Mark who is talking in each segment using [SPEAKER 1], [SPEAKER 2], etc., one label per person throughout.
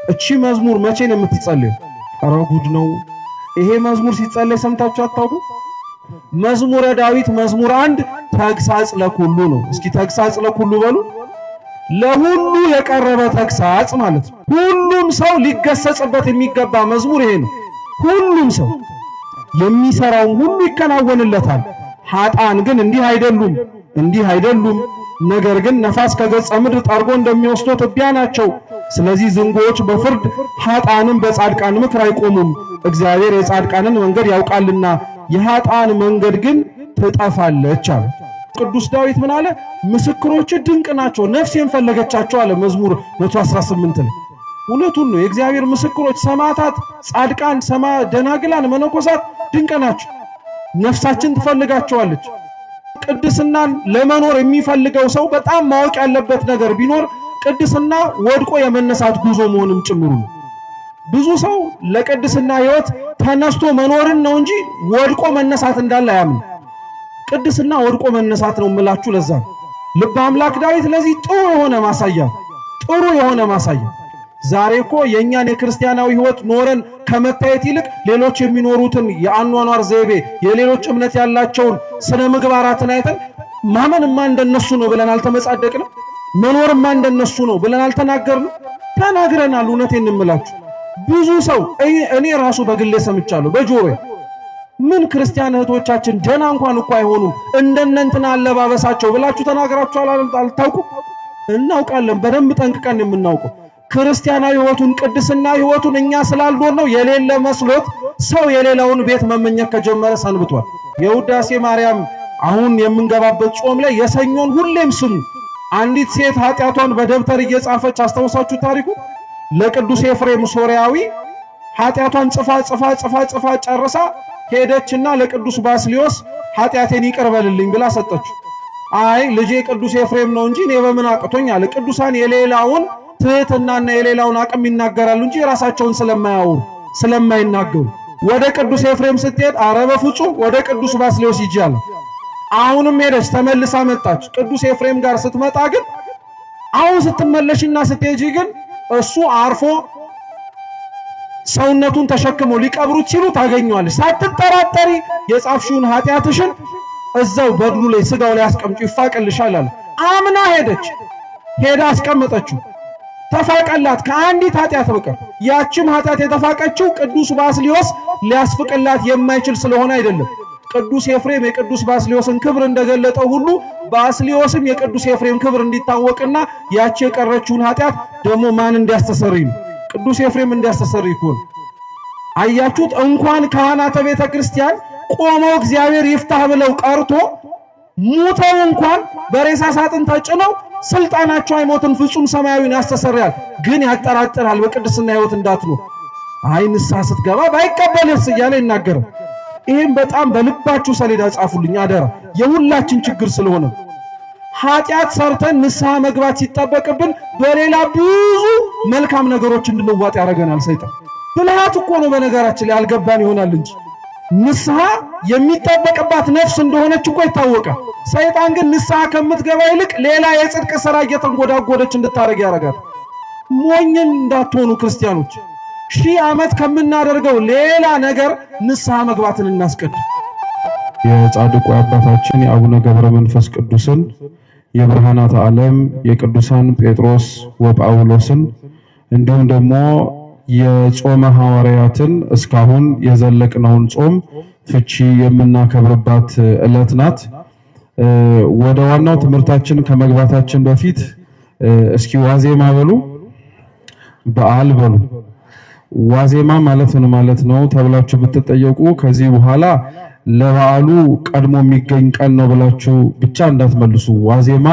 [SPEAKER 1] እቺ መዝሙር መቼ ነው የምትጸለየው? ኧረ ጉድ ነው ይሄ መዝሙር ሲጸለይ ሰምታችሁ አታውቁ? መዝሙረ ዳዊት መዝሙር 1 ተግሳጽ ለኩሉ ነው። እስኪ ተግሳጽ ለኩሉ በሉ። ለሁሉ የቀረበ ተግሳጽ ማለት ነው። ሁሉም ሰው ሊገሰጽበት የሚገባ መዝሙር ይሄ ነው። ሁሉም ሰው የሚሰራው ሁሉ ይከናወንለታል። ኃጥአን ግን እንዲህ አይደሉም። ነገር ግን ነፋስ ከገጸ ምድር ጠርጎ እንደሚወስደው ትቢያ ናቸው። ስለዚህ ዝንጎዎች በፍርድ ኃጥአንም በጻድቃን ምክር አይቆሙም። እግዚአብሔር የጻድቃንን መንገድ ያውቃልና የኃጥአን መንገድ ግን ትጠፋለች አለ። ቅዱስ ዳዊት ምን አለ? ምስክሮች ድንቅ ናቸው፣ ነፍሴን ፈለገቻቸው አለ መዝሙር 118 ላይ። እውነቱን ነው። የእግዚአብሔር ምስክሮች ሰማዕታት፣ ጻድቃን፣ ደናግላን፣ መነኮሳት ድንቅ ናቸው። ነፍሳችን ትፈልጋቸዋለች። ቅድስናን ለመኖር የሚፈልገው ሰው በጣም ማወቅ ያለበት ነገር ቢኖር ቅድስና ወድቆ የመነሳት ጉዞ መሆንም ጭምሩ ነው። ብዙ ሰው ለቅድስና ሕይወት ተነስቶ መኖርን ነው እንጂ ወድቆ መነሳት እንዳለ አያምን። ቅድስና ወድቆ መነሳት ነው የምላችሁ ለዛ ነው። ልበ አምላክ ዳዊት ለዚህ ጥሩ የሆነ ማሳያ ዛሬ እኮ የኛን የክርስቲያናዊ ሕይወት ኖረን ከመታየት ይልቅ ሌሎች የሚኖሩትን የአኗኗር ዘይቤ የሌሎች እምነት ያላቸውን ስነ ምግባራትን አይተን ማመንማ እንደነሱ ነው ብለን አልተመጻደቅንም? መኖርማ እንደነሱ ነው ብለን አልተናገርንም? ተናግረናል። እውነቴን እንምላችሁ ብዙ ሰው እኔ ራሱ በግሌ ሰምቻለሁ በጆሮዬ ምን ክርስቲያን እህቶቻችን ደና እንኳን እኮ አይሆኑም እንደነንትና አለባበሳቸው ብላችሁ ተናግራችኋል? አልታውቁ? እናውቃለን። በደንብ ጠንቅቀን የምናውቀው ክርስቲያናዊ ሕይወቱን ቅድስና ሕይወቱን እኛ ስላልኖር ነው የሌለ መስሎት ሰው የሌላውን ቤት መመኘት ከጀመረ ሰንብቷል። የውዳሴ ማርያም አሁን የምንገባበት ጾም ላይ የሰኞን ሁሌም ስሙ። አንዲት ሴት ኃጢአቷን በደብተር እየጻፈች አስተውሳችሁ ታሪኩ ለቅዱስ ኤፍሬም ሶርያዊ ኃጢአቷን ጽፋ ጨርሳ ሄደችና ለቅዱስ ባስልዮስ ኃጢአቴን ይቅር በልልኝ ብላ ሰጠችው። አይ ልጄ ቅዱስ ኤፍሬም ነው እንጂ እኔ በምን አቅቶኝ አለ። ቅዱሳን የሌላውን ትህትናና የሌላውን አቅም ይናገራሉ እንጂ የራሳቸውን ስለማይናገሩ። ወደ ቅዱስ ኤፍሬም ስትሄድ አረ በፍጹም ወደ ቅዱስ ባስልዮስ ይጃል። አሁንም ሄደች ተመልሳ መጣች። ቅዱስ ኤፍሬም ጋር ስትመጣ ግን አሁን ስትመለሽና ስትሄጂ ግን እሱ አርፎ ሰውነቱን ተሸክመው ሊቀብሩት ሲሉ ታገኘዋለሽ። ሳትጠራጠሪ የጻፍሽውን ኃጢአትሽን እዛው በድሉ ላይ ስጋው ላይ አስቀምጪ ይፋቅልሻል አለ። አምና ሄዳ አስቀመጠችው። ተፋቀላት ከአንዲት ኃጢአት በቀር። ያችም ኃጢአት የተፋቀችው ቅዱስ ባስልዮስ ሊያስፍቅላት የማይችል ስለሆነ አይደለም። ቅዱስ ኤፍሬም የቅዱስ ባስልዮስን ክብር እንደገለጠው ሁሉ ባስልዮስም የቅዱስ ኤፍሬም ክብር እንዲታወቅና ያቺ የቀረችውን ኃጢአት ደግሞ ማን እንዲያስተሰርይ ነው? ቅዱስ ኤፍሬም እንዲያስተሰርይ ይሁን። አያችሁት? እንኳን ካህናተ ቤተ ክርስቲያን ቆመው እግዚአብሔር ይፍታህ ብለው ቀርቶ ሙተው እንኳን በሬሳ ሳጥን ተጭነው ስልጣናቸው አይሞትን ፍጹም ሰማያዊን ያስተሰርያል። ግን ያጠራጥራል በቅድስና ሕይወት እንዳትኖር። አይ ንስሐ ስትገባ ባይቀበልስ እያለ ይናገራል። ይሄን በጣም በልባችሁ ሰሌዳ ጻፉልኝ አደራ፣ የሁላችን ችግር ስለሆነ ኃጢአት ሰርተን ንስሐ መግባት ሲጠበቅብን በሌላ ብዙ መልካም ነገሮች እንድንዋጥ ያደርገናል ሰይጣን። ብልሃት እኮ ነው በነገራችን ላይ አልገባን ይሆናል እንጂ ንስሐ የሚጠበቅባት ነፍስ እንደሆነች እኮ ይታወቃል። ሰይጣን ግን ንስሐ ከምትገባ ይልቅ ሌላ የጽድቅ ሥራ እየተንጎዳጎደች እንድታረግ ያደርጋል። ሞኝን እንዳትሆኑ ክርስቲያኖች፣ 1000 ዓመት ከምናደርገው ሌላ ነገር ንስሐ መግባትን እናስቀድም።
[SPEAKER 2] የጻድቁ አባታችን የአቡነ ገብረ መንፈስ ቅዱስን የብርሃናት ዓለም የቅዱሳን ጴጥሮስ ወጳውሎስን እንዲሁም ደግሞ የጾመ ሐዋርያትን እስካሁን የዘለቅነውን ጾም ፍቺ የምናከብርባት ዕለት ናት። ወደ ዋናው ትምህርታችን ከመግባታችን በፊት እስኪ ዋዜማ በሉ፣ በዓል በሉ። ዋዜማ ማለት ምን ማለት ነው ተብላችሁ ብትጠየቁ ከዚህ በኋላ ለበዓሉ ቀድሞ የሚገኝ ቀን ነው ብላችሁ ብቻ እንዳትመልሱ። ዋዜማ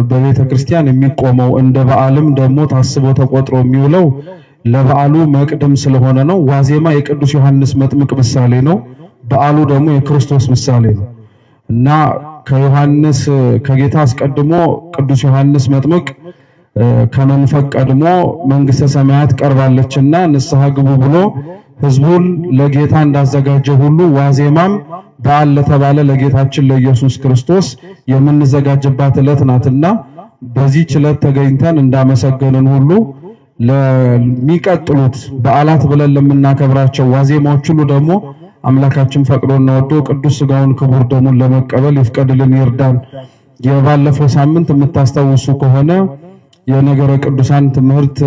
[SPEAKER 2] በቤተ ክርስቲያን የሚቆመው እንደ በዓልም ደግሞ ታስቦ ተቆጥሮ የሚውለው ለበዓሉ መቅደም ስለሆነ ነው። ዋዜማ የቅዱስ ዮሐንስ መጥምቅ ምሳሌ ነው። በዓሉ ደግሞ የክርስቶስ ምሳሌ ነው እና ከጌታ አስቀድሞ ቅዱስ ዮሐንስ መጥምቅ ከመንፈቅ ቀድሞ መንግስተ ሰማያት ቀርባለችና ንስሐ ግቡ ብሎ ሕዝቡን ለጌታ እንዳዘጋጀ ሁሉ ዋዜማም በዓል ለተባለ ለጌታችን ለኢየሱስ ክርስቶስ የምንዘጋጅባት ዕለት ናትና በዚህ ዕለት ተገኝተን እንዳመሰገንን ሁሉ ለሚቀጥሉት በዓላት ብለን ለምናከብራቸው ዋዜማዎች ሁሉ ደግሞ አምላካችን ፈቅዶና ወዶ ቅዱስ ሥጋውን ክቡር ደሙን ለመቀበል ይፍቀድልን ይርዳን። የባለፈው ሳምንት የምታስታውሱ ከሆነ የነገረ ቅዱሳን ትምህርት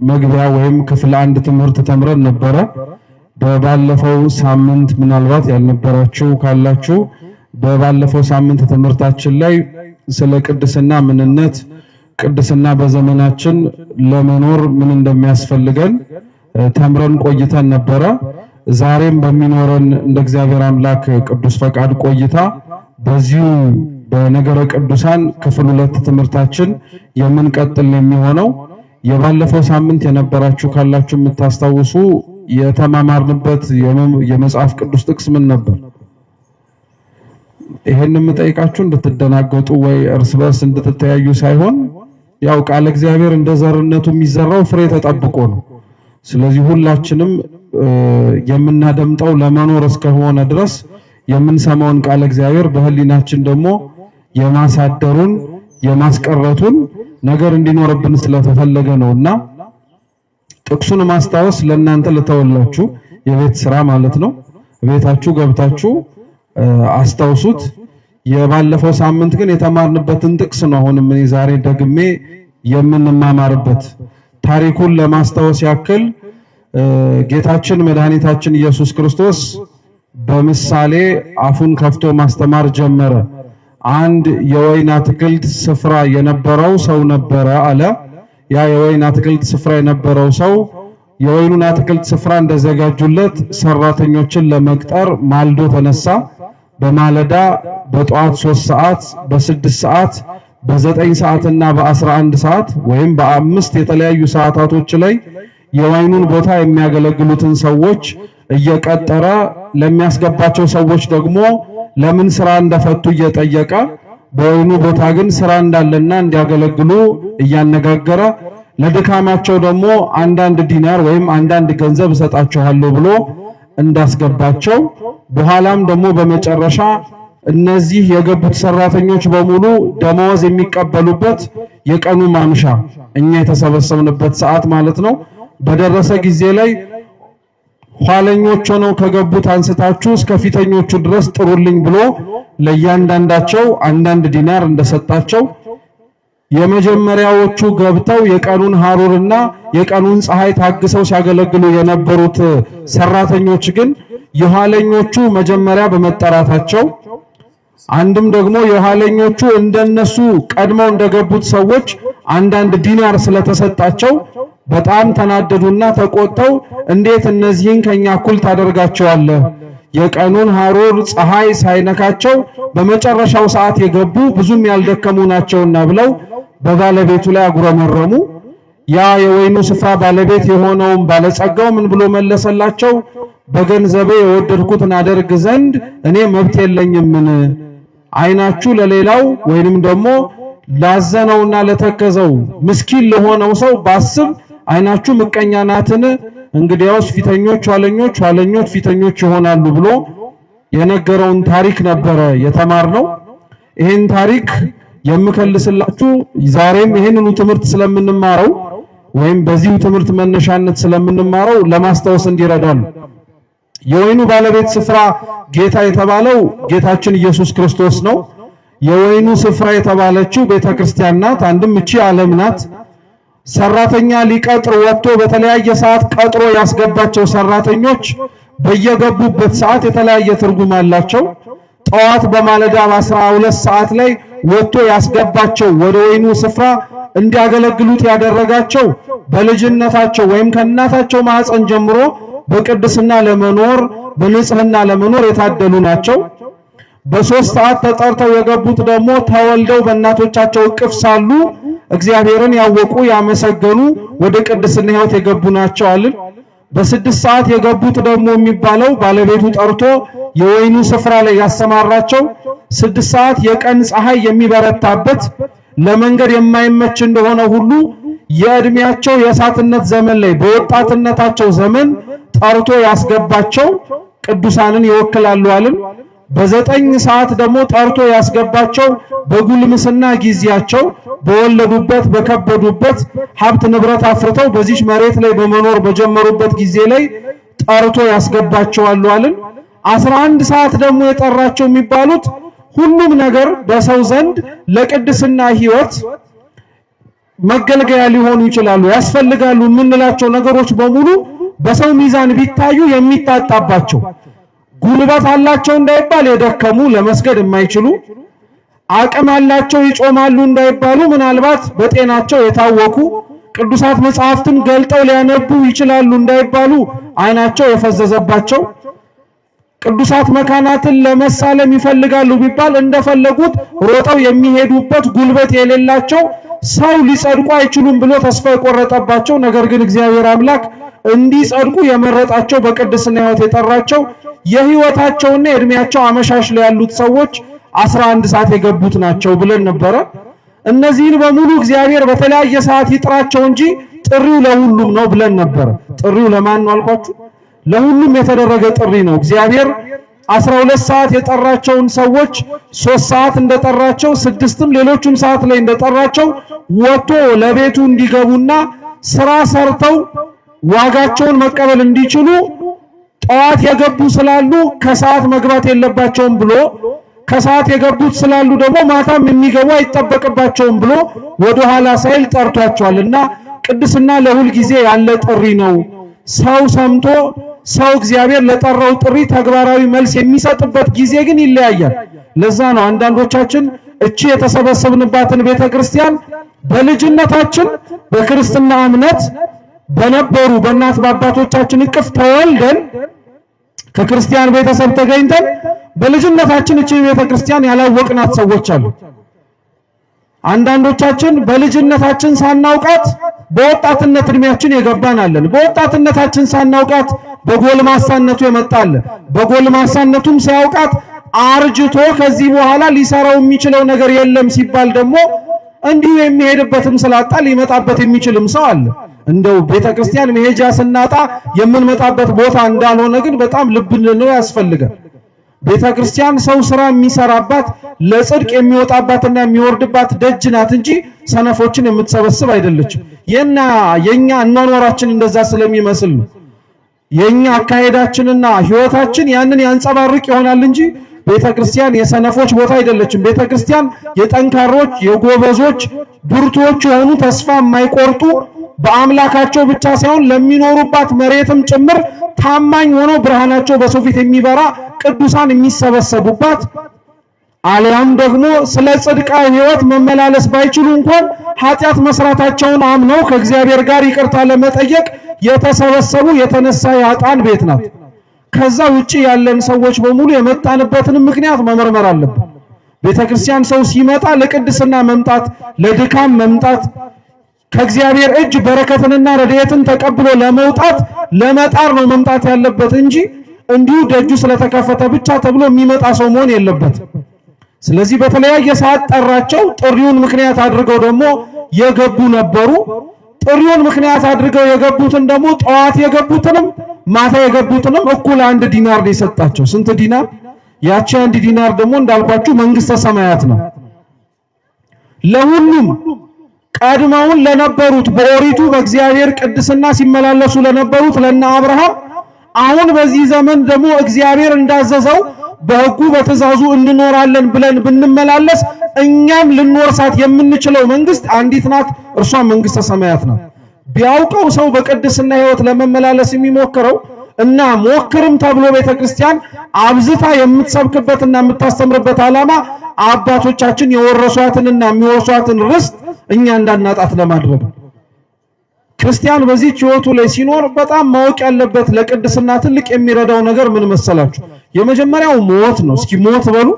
[SPEAKER 2] መግቢያ ወይም ክፍል 1 ትምህርት ተምረን ነበረ። በባለፈው ሳምንት ምናልባት ያልነበራችሁ ካላችሁ በባለፈው ሳምንት ትምህርታችን ላይ ስለ ቅድስና ምንነት፣ ቅድስና በዘመናችን ለመኖር ምን እንደሚያስፈልገን ተምረን ቆይተን ነበረ። ዛሬም በሚኖረን እንደ እግዚአብሔር አምላክ ቅዱስ ፈቃድ ቆይታ በዚሁ በነገረ ቅዱሳን ክፍል 2 ትምህርታችን የምንቀጥል የሚሆነው። የባለፈው ሳምንት የነበራችሁ ካላችሁ የምታስታውሱ የተማማርንበት የመጽሐፍ ቅዱስ ጥቅስ ምን ነበር? ይሄን የምጠይቃችሁ እንድትደናገጡ ወይ እርስ በርስ እንድትተያዩ ሳይሆን ያው ቃል እግዚአብሔር እንደ ዘርነቱ የሚዘራው ፍሬ ተጠብቆ ነው። ስለዚህ ሁላችንም የምናደምጠው ለመኖር እስከሆነ ድረስ የምንሰማውን ቃል እግዚአብሔር በህሊናችን ደግሞ የማሳደሩን የማስቀረቱን ነገር እንዲኖርብን ስለተፈለገ ነውና ጥቅሱን ማስታወስ ለእናንተ ልተወላችሁ የቤት ስራ ማለት ነው። ቤታችሁ ገብታችሁ አስታውሱት። የባለፈው ሳምንት ግን የተማርንበትን ጥቅስ ነው አሁንም እኔ ዛሬ ደግሜ የምንማማርበት። ታሪኩን ለማስታወስ ያክል ጌታችን መድኃኒታችን ኢየሱስ ክርስቶስ በምሳሌ አፉን ከፍቶ ማስተማር ጀመረ። አንድ የወይን አትክልት ስፍራ የነበረው ሰው ነበረ አለ። ያ የወይን አትክልት ስፍራ የነበረው ሰው የወይኑን አትክልት ስፍራ እንደዘጋጁለት ሰራተኞችን ለመቅጠር ማልዶ ተነሳ። በማለዳ በጠዋት 3 ሰዓት፣ በ6 ሰዓት፣ በ9 ሰዓትና በ11 ሰዓት ወይም በ5 የተለያዩ ሰዓታቶች ላይ የወይኑን ቦታ የሚያገለግሉትን ሰዎች እየቀጠረ ለሚያስገባቸው ሰዎች ደግሞ ለምን ስራ እንደፈቱ እየጠየቀ በወይኑ ቦታ ግን ስራ እንዳለና እንዲያገለግሉ እያነጋገረ ለድካማቸው ደግሞ አንዳንድ ዲናር ወይም አንዳንድ ገንዘብ እሰጣቸዋለሁ ብሎ እንዳስገባቸው በኋላም ደግሞ በመጨረሻ እነዚህ የገቡት ሰራተኞች በሙሉ ደመወዝ የሚቀበሉበት የቀኑ ማምሻ እኛ የተሰበሰብንበት ሰዓት ማለት ነው በደረሰ ጊዜ ላይ ኋለኞች ሆነው ከገቡት አንስታችሁ እስከ ፊተኞቹ ድረስ ጥሩልኝ ብሎ ለእያንዳንዳቸው አንዳንድ ዲናር እንደሰጣቸው የመጀመሪያዎቹ ገብተው የቀኑን ሐሩርና የቀኑን ፀሐይ ታግሰው ሲያገለግሉ የነበሩት ሰራተኞች ግን የኋለኞቹ መጀመሪያ በመጠራታቸው አንድም ደግሞ የኋለኞቹ እንደነሱ ቀድመው እንደገቡት ሰዎች አንዳንድ ዲናር ስለተሰጣቸው በጣም ተናደዱና ተቆጥተው እንዴት እነዚህን ከኛ እኩል ታደርጋቸዋለህ? የቀኑን ሐሩር ፀሐይ ሳይነካቸው በመጨረሻው ሰዓት የገቡ ብዙም ያልደከሙ ናቸውና ብለው በባለቤቱ ላይ አጉረመረሙ። ያ የወይኑ ስፍራ ባለቤት የሆነውን ባለጸጋው ምን ብሎ መለሰላቸው? በገንዘቤ የወደድኩትን አደርግ ዘንድ እኔ መብት የለኝምን? አይናችሁ ለሌላው ወይንም ደግሞ ላዘነውና ለተከዘው ምስኪን ለሆነው ሰው ባስብ አይናችሁ ምቀኛ ናትን? እንግዲያውስ ፊተኞች ኋለኞች፣ ኋለኞች ፊተኞች ይሆናሉ ብሎ የነገረውን ታሪክ ነበረ የተማርነው። ይሄን ታሪክ የምከልስላችሁ ዛሬም ይሄንኑ ትምህርት ስለምንማረው ወይም በዚሁ ትምህርት መነሻነት ስለምንማረው ለማስታወስ እንዲረዳል። የወይኑ ባለቤት ስፍራ ጌታ የተባለው ጌታችን ኢየሱስ ክርስቶስ ነው። የወይኑ ስፍራ የተባለችው ቤተክርስቲያን ናት። አንድም እቺ ዓለም ናት። ሰራተኛ ሊቀጥር ወጥቶ በተለያየ ሰዓት ቀጥሮ ያስገባቸው ሰራተኞች በየገቡበት ሰዓት የተለያየ ትርጉም አላቸው። ጠዋት በማለዳ በ12 ሰዓት ላይ ወጥቶ ያስገባቸው ወደ ወይኑ ስፍራ እንዲያገለግሉት ያደረጋቸው በልጅነታቸው ወይም ከእናታቸው ማህፀን ጀምሮ በቅድስና ለመኖር በንጽህና ለመኖር የታደሉ ናቸው። በ3 ሰዓት ተጠርተው የገቡት ደግሞ ተወልደው በእናቶቻቸው እቅፍ ሳሉ እግዚአብሔርን ያወቁ ያመሰገኑ ወደ ቅድስና ሕይወት የገቡ ናቸው አልን። በ6 ሰዓት የገቡት ደግሞ የሚባለው ባለቤቱ ጠርቶ የወይኑ ስፍራ ላይ ያሰማራቸው 6 ሰዓት የቀን ፀሐይ የሚበረታበት ለመንገድ የማይመች እንደሆነ ሁሉ የእድሜያቸው የእሳትነት ዘመን ላይ በወጣትነታቸው ዘመን ጠርቶ ያስገባቸው ቅዱሳንን ይወክላሉ አልን።
[SPEAKER 1] በ9 ሰዓት ደግሞ ጠርቶ ያስገባቸው በጉልምስና ጊዜያቸው በወለዱበት በከበዱበት ሀብት ንብረት አፍርተው በዚህ መሬት ላይ በመኖር በጀመሩበት ጊዜ ላይ ጠርቶ ያስገባቸዋል አልን። 11 ሰዓት ደግሞ የጠራቸው የሚባሉት ሁሉም ነገር በሰው ዘንድ ለቅድስና ሕይወት መገልገያ ሊሆኑ ይችላሉ ያስፈልጋሉ የምንላቸው ነገሮች በሙሉ በሰው ሚዛን ቢታዩ የሚታጣባቸው ጉልበት አላቸው እንዳይባል የደከሙ ለመስገድ የማይችሉ አቅም አላቸው ይጾማሉ እንዳይባሉ ምናልባት በጤናቸው የታወቁ ቅዱሳት መጻሕፍትን ገልጠው ሊያነቡ ይችላሉ እንዳይባሉ አይናቸው የፈዘዘባቸው ቅዱሳት መካናትን ለመሳለም ይፈልጋሉ ቢባል እንደፈለጉት ሮጠው የሚሄዱበት ጉልበት የሌላቸው ሰው ሊጸድቁ አይችሉም ብሎ ተስፋ የቆረጠባቸው ነገር ግን እግዚአብሔር አምላክ እንዲጸድቁ የመረጣቸው በቅድስና ሕይወት የጠራቸው የሕይወታቸውና የእድሜያቸው አመሻሽ ላይ ያሉት ሰዎች 11 ሰዓት የገቡት ናቸው ብለን ነበረ። እነዚህን በሙሉ እግዚአብሔር በተለያየ ሰዓት ይጥራቸው እንጂ ጥሪው ለሁሉም ነው ብለን ነበረ። ጥሪው ለማን ነው አልኳችሁ? ለሁሉም የተደረገ ጥሪ ነው። እግዚአብሔር 12 ሰዓት የጠራቸውን ሰዎች 3 ሰዓት እንደጠራቸው 6ም ሌሎችም ሰዓት ላይ እንደጠራቸው ወጥቶ ለቤቱ እንዲገቡና ስራ ሰርተው ዋጋቸውን መቀበል እንዲችሉ ጠዋት የገቡ ስላሉ ከሰዓት መግባት የለባቸውም ብሎ ከሰዓት የገቡት ስላሉ ደግሞ ማታም የሚገቡ አይጠበቅባቸውም ብሎ ወደ ኋላ ሳይል ጠርቷቸዋልና ቅድስና ለሁል ጊዜ ያለ ጥሪ ነው። ሰው ሰምቶ ሰው እግዚአብሔር ለጠራው ጥሪ ተግባራዊ መልስ የሚሰጥበት ጊዜ ግን ይለያያል። ለዛ ነው አንዳንዶቻችን እቺ የተሰበሰብንባትን ቤተክርስቲያን በልጅነታችን በክርስትና እምነት በነበሩ በእናት በአባቶቻችን እቅፍ ተወልደን ከክርስቲያን ቤተሰብ ተገኝተን በልጅነታችን እቺ ቤተክርስቲያን ያላወቅናት ሰዎች አሉ። አንዳንዶቻችን በልጅነታችን ሳናውቃት በወጣትነት እድሜያችን የገባናለን። በወጣትነታችን ሳናውቃት በጎልማሳነቱ የመጣለ በጎልማሳነቱም ሳያውቃት አርጅቶ ከዚህ በኋላ ሊሰራው የሚችለው ነገር የለም ሲባል ደግሞ እንዲሁ የሚሄድበትም ስላጣ ሊመጣበት የሚችልም ሰው አለ። እንደው ቤተክርስቲያን መሄጃ ስናጣ የምንመጣበት ቦታ እንዳልሆነ ግን በጣም ልብ ልንለው ያስፈልጋል። ቤተክርስቲያን ሰው ስራ የሚሰራባት ለጽድቅ የሚወጣባትና የሚወርድባት ደጅ ናት እንጂ ሰነፎችን የምትሰበስብ አይደለችም። የኛ አኗኗራችን እንደዛ ስለሚመስል ነው። የኛ አካሄዳችንና ህይወታችን ያንን ያንጸባርቅ ይሆናል እንጂ ቤተክርስቲያን የሰነፎች ቦታ አይደለችም። ቤተክርስቲያን የጠንካሮች የጎበዞች ብርቱዎች የሆኑ ተስፋ የማይቆርጡ በአምላካቸው ብቻ ሳይሆን ለሚኖሩባት መሬትም ጭምር ታማኝ ሆነው ብርሃናቸው በሰው ፊት የሚበራ ቅዱሳን የሚሰበሰቡባት አልያም ደግሞ ስለ ጽድቃዊ ህይወት መመላለስ ባይችሉ እንኳን ኃጢአት መስራታቸውን አምነው ከእግዚአብሔር ጋር ይቅርታ ለመጠየቅ የተሰበሰቡ የተነሳ ያጣን ቤት ናት። ከዛ ውጪ ያለን ሰዎች በሙሉ የመጣንበትን ምክንያት መመርመር አለብን። ቤተክርስቲያን ሰው ሲመጣ ለቅድስና መምጣት ለድካም መምጣት ከእግዚአብሔር እጅ በረከትንና ረድኤትን ተቀብሎ ለመውጣት ለመጣር ነው መምጣት ያለበት እንጂ እንዲሁ ደጁ ስለተከፈተ ብቻ ተብሎ የሚመጣ ሰው መሆን የለበት። ስለዚህ በተለያየ ሰዓት ጠራቸው። ጥሪውን ምክንያት አድርገው ደግሞ የገቡ ነበሩ። ጥሪውን ምክንያት አድርገው የገቡትን ደግሞ ጠዋት የገቡትንም ማታ የገቡትንም እኩል 1 ዲናር ነው የሰጣቸው። ስንት ዲናር? ያቺ 1 ዲናር ደግሞ እንዳልኳችሁ መንግስተ ሰማያት ነው። ለሁሉም ቀድመውን ለነበሩት በኦሪቱ በእግዚአብሔር ቅድስና ሲመላለሱ ለነበሩት ለነ አብርሃም አሁን በዚህ ዘመን ደግሞ እግዚአብሔር እንዳዘዘው በሕጉ በትእዛዙ እንኖራለን ብለን ብንመላለስ እኛም ልንወርሳት የምንችለው መንግስት አንዲት ናት። እርሷም መንግስተ ሰማያት ናት። ቢያውቀው ሰው በቅድስና ሕይወት ለመመላለስ የሚሞክረው እና ሞክርም ተብሎ ቤተክርስቲያን አብዝታ የምትሰብክበትና የምታስተምርበት ዓላማ አባቶቻችን የወረሷትንና የሚወርሷትን ርስት እኛ እንዳናጣት ለማድረግ ክርስቲያን በዚህ ሕይወቱ ላይ ሲኖር በጣም ማወቅ ያለበት ለቅድስና ትልቅ የሚረዳው ነገር ምን መሰላችሁ? የመጀመሪያው ሞት ነው። እስኪ ሞት በሉ።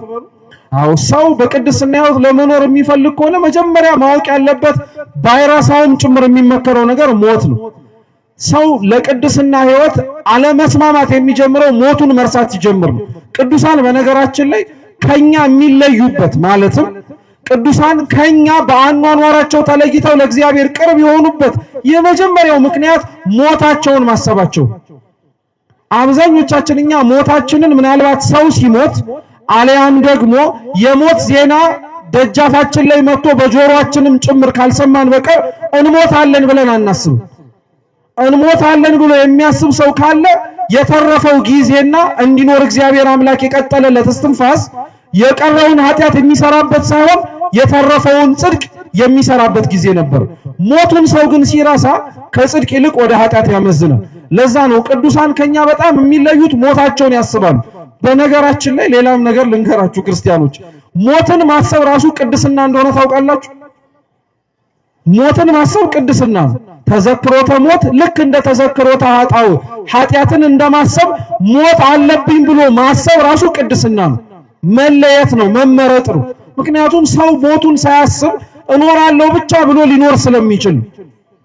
[SPEAKER 1] አው ሰው በቅድስና ሕይወት ለመኖር የሚፈልግ ከሆነ መጀመሪያ ማወቅ ያለበት ባይራሳውም ጭምር የሚመከረው ነገር ሞት ነው። ሰው ለቅድስና ሕይወት አለመስማማት የሚጀምረው ሞቱን መርሳት ሲጀምር ነው። ቅዱሳን በነገራችን ላይ ከኛ የሚለዩበት ማለትም ቅዱሳን ከኛ በአኗኗራቸው ተለይተው ለእግዚአብሔር ቅርብ የሆኑበት የመጀመሪያው ምክንያት ሞታቸውን ማሰባቸው። አብዛኞቻችን እኛ ሞታችንን ምናልባት ሰው ሲሞት አለያም ደግሞ የሞት ዜና ደጃፋችን ላይ መጥቶ በጆሮአችንም ጭምር ካልሰማን በቀር እንሞታለን ብለን አናስብም። እንሞታለን ብሎ የሚያስብ ሰው ካለ የተረፈው ጊዜና እንዲኖር እግዚአብሔር አምላክ የቀጠለለት እስትንፋስ የቀረውን ኃጢአት የሚሰራበት ሳይሆን የተረፈውን ጽድቅ የሚሰራበት ጊዜ ነበር። ሞቱን ሰው ግን ሲረሳ ከጽድቅ ይልቅ ወደ ኃጢአት ያመዝናል። ለዛ ነው ቅዱሳን ከኛ በጣም የሚለዩት ሞታቸውን ያስባሉ። በነገራችን ላይ ሌላም ነገር ልንገራችሁ ክርስቲያኖች፣ ሞትን ማሰብ ራሱ ቅድስና እንደሆነ ታውቃላችሁ። ሞትን ማሰብ ቅድስና ነው። ተዘክሮተ ሞት ልክ እንደ ተዘክሮተ ኃጣው ኃጢአትን እንደማሰብ ሞት አለብኝ ብሎ ማሰብ ራሱ ቅድስና ነው። መለየት ነው፣ መመረጥ ነው። ምክንያቱም ሰው ሞቱን ሳያስብ እኖራለሁ ብቻ ብሎ ሊኖር ስለሚችል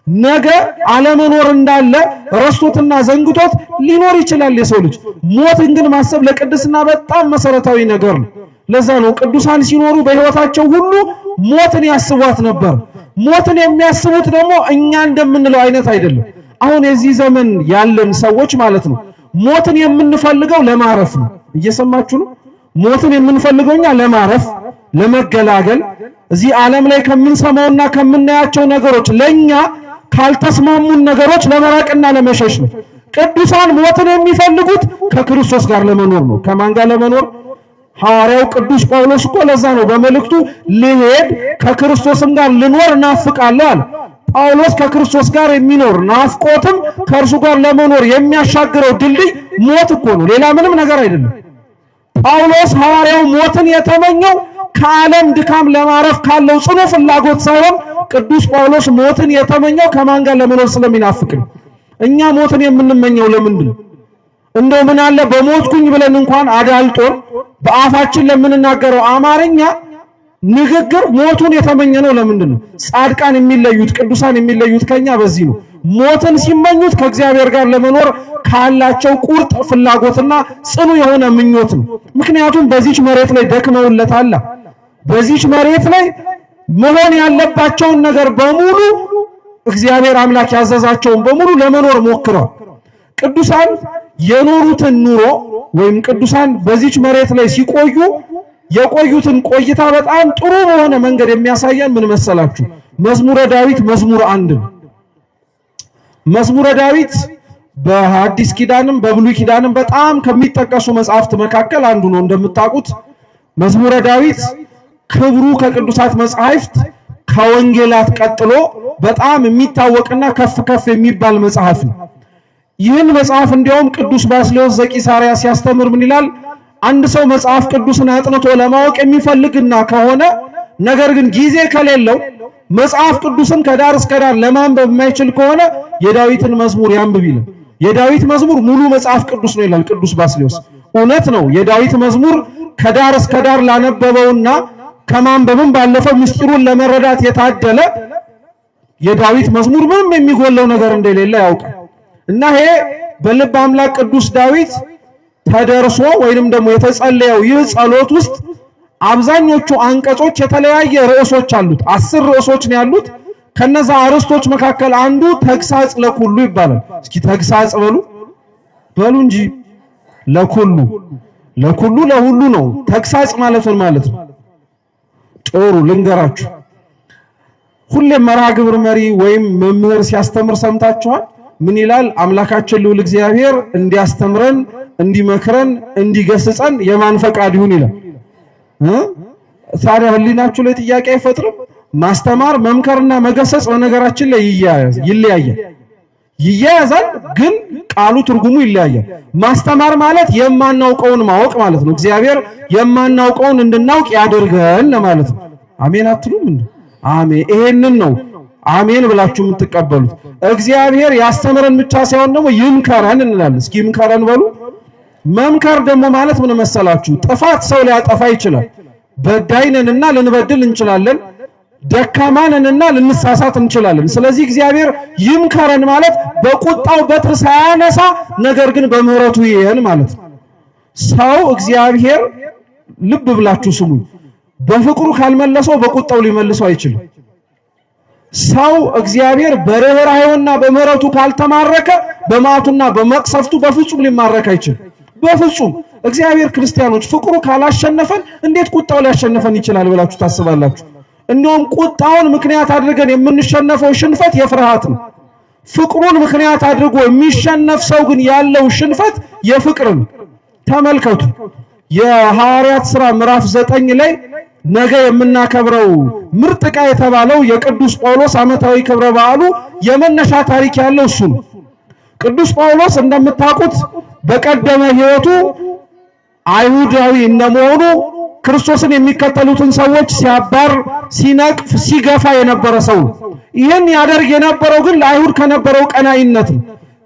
[SPEAKER 1] ነገ አለመኖር እንዳለ ረስቶትና ዘንግቶት ሊኖር ይችላል የሰው ልጅ። ሞትን ግን ማሰብ ለቅድስና በጣም መሰረታዊ ነገር ነው። ለዛ ነው ቅዱሳን ሲኖሩ በሕይወታቸው ሁሉ ሞትን ያስቧት ነበር። ሞትን የሚያስቡት ደግሞ እኛ እንደምንለው አይነት አይደለም። አሁን የዚህ ዘመን ያለን ሰዎች ማለት ነው ሞትን የምንፈልገው ለማረፍ ነው። እየሰማችሁ ነው? ሞትን የምንፈልገው እኛ ለማረፍ፣ ለመገላገል እዚህ ዓለም ላይ ከምንሰማውና ከምናያቸው ነገሮች ለኛ ካልተስማሙን ነገሮች ለመራቅና ለመሸሽ ነው። ቅዱሳን ሞትን የሚፈልጉት ከክርስቶስ ጋር ለመኖር ነው። ከማን ጋር ለመኖር? ሐዋርያው ቅዱስ ጳውሎስ እኮ ለዛ ነው በመልእክቱ ልሄድ ከክርስቶስም ጋር ልኖር እናፍቃለሁ አለ። ጳውሎስ ከክርስቶስ ጋር የሚኖር ናፍቆትም ከእርሱ ጋር ለመኖር የሚያሻግረው ድልድይ ሞት እኮ ነው፣ ሌላ ምንም ነገር አይደለም። ጳውሎስ ሐዋርያው ሞትን የተመኘው ከዓለም ድካም ለማረፍ ካለው ጽኑ ፍላጎት ሳይሆን ቅዱስ ጳውሎስ ሞትን የተመኘው ከማን ጋር ለመኖር ስለሚናፍቅ ነው። እኛ ሞትን የምንመኘው ለምንድን ነው? እንደው ምን አለ በሞትኩኝ ብለን እንኳን አዳልጦን በአፋችን ለምንናገረው አማርኛ ንግግር ሞቱን የተመኘነው ለምንድን ነው? ጻድቃን የሚለዩት ቅዱሳን የሚለዩት ከኛ በዚህ ነው። ሞትን ሲመኙት ከእግዚአብሔር ጋር ለመኖር ካላቸው ቁርጥ ፍላጎትና ጽኑ የሆነ ምኞት ነው። ምክንያቱም በዚች መሬት ላይ ደክመውለታል። በዚች መሬት ላይ መሆን ያለባቸውን ነገር በሙሉ እግዚአብሔር አምላክ ያዘዛቸውን በሙሉ ለመኖር ሞክረዋል። ቅዱሳን የኖሩትን ኑሮ ወይም ቅዱሳን በዚች መሬት ላይ ሲቆዩ የቆዩትን ቆይታ በጣም ጥሩ በሆነ መንገድ የሚያሳየን ምን መሰላችሁ? መዝሙረ ዳዊት መዝሙር 1 ነው። መዝሙረ ዳዊት በሐዲስ ኪዳንም በብሉይ ኪዳንም በጣም ከሚጠቀሱ መጽሐፍት መካከል አንዱ ነው። እንደምታውቁት መዝሙረ ዳዊት ክብሩ ከቅዱሳት መጽሐፍት ከወንጌላት ቀጥሎ በጣም የሚታወቅና ከፍ ከፍ የሚባል መጽሐፍ ነው። ይህን መጽሐፍ እንዲያውም ቅዱስ ባስልዮስ ዘቂሳርያ ሲያስተምር ምን ይላል? አንድ ሰው መጽሐፍ ቅዱስን አጥንቶ ለማወቅ የሚፈልግና ከሆነ ነገር ግን ጊዜ ከሌለው መጽሐፍ ቅዱስን ከዳር እስከ ዳር ለማንበብ የማይችል ከሆነ የዳዊትን መዝሙር ያንብብ ይላል። የዳዊት መዝሙር ሙሉ መጽሐፍ ቅዱስ ነው ይላል ቅዱስ ባስልዮስ። እውነት ነው። የዳዊት መዝሙር ከዳር እስከ ዳር ላነበበውና ከማንበብም ባለፈው ምስጢሩን ለመረዳት የታደለ የዳዊት መዝሙር ምንም የሚጎለው ነገር እንደሌለ ያውቃል። እና ይሄ በልብ አምላክ ቅዱስ ዳዊት ተደርሶ ወይንም ደግሞ የተጸለየው ይህ ጸሎት ውስጥ አብዛኞቹ አንቀጾች የተለያየ ርዕሶች አሉት። 10 ርዕሶች ነው ያሉት። ከነዛ አርዕስቶች መካከል አንዱ ተግሳጽ ለኩሉ ይባላል። እስኪ ተግሳጽ በሉ እንጂ ለኩሉ ለሁሉ ነው። ተግሳጽ ማለት ምን ማለት ነው? ጥሩ ልንገራችሁ። ሁሌም መርሐ ግብር መሪ ወይም መምህር ሲያስተምር ሰምታችኋል። ምን ይላል? አምላካችን ልዑል እግዚአብሔር እንዲያስተምረን፣ እንዲመክረን፣ እንዲገስጸን የማን ፈቃድ ይሁን ይላል። ታዲያ ህሊናችሁ ላይ ጥያቄ አይፈጥርም? ማስተማር መምከርና መገሰጽ በነገራችን ላይ ይያያዛል፣ ግን ቃሉ ትርጉሙ ይለያያል። ማስተማር ማለት የማናውቀውን ማወቅ ማለት ነው። እግዚአብሔር የማናውቀውን እንድናውቅ ያደርገን ለማለት ነው። አሜን አትሉም እንዴ? አሜን። ይሄንን ነው አሜን ብላችሁ የምትቀበሉት። እግዚአብሔር ያስተምረን ብቻ ሳይሆን ደግሞ ይምከረን እንላለን። እስኪ ይምከረን በሉ። መምከር ደግሞ ማለት ምን መሰላችሁ? ጥፋት ሰው ሊያጠፋ ይችላል። በዳይነንና ልንበድል እንችላለን። ደካማንንና ልንሳሳት እንችላለን። ስለዚህ እግዚአብሔር ይምከረን ማለት በቁጣው በትር ሳያነሳ ነገር ግን በምህረቱ ይየን ማለት ነው። ሰው እግዚአብሔር ልብ ብላችሁ ስሙ፣ በፍቅሩ ካልመለሰው በቁጣው ሊመልሰው አይችልም። ሰው እግዚአብሔር በርህራሄውና በምህረቱ ካልተማረከ በመዓቱና በመቅሰፍቱ በፍጹም ሊማረክ አይችልም። በፍጹም እግዚአብሔር ክርስቲያኖች ፍቅሩ ካላሸነፈን እንዴት ቁጣው ሊያሸንፈን ይችላል ብላችሁ ታስባላችሁ? እንደውም ቁጣውን ምክንያት አድርገን የምንሸነፈው ሽንፈት የፍርሃት ነው። ፍቅሩን ምክንያት አድርጎ የሚሸነፍ ሰው ግን ያለው ሽንፈት የፍቅር ነው። ተመልከቱ የሐዋርያት ሥራ ምዕራፍ 9 ላይ ነገ የምናከብረው ምርጥ ዕቃ የተባለው የቅዱስ ጳውሎስ ዓመታዊ ክብረ በዓሉ የመነሻ ታሪክ ያለው እሱ ነው። ቅዱስ ጳውሎስ እንደምታውቁት በቀደመ ሕይወቱ አይሁዳዊ እንደመሆኑ ክርስቶስን የሚከተሉትን ሰዎች ሲያባር፣ ሲነቅፍ፣ ሲገፋ የነበረ ሰው ነው። ይህን ያደርግ የነበረው ግን ለአይሁድ ከነበረው ቀናኢነት ነው።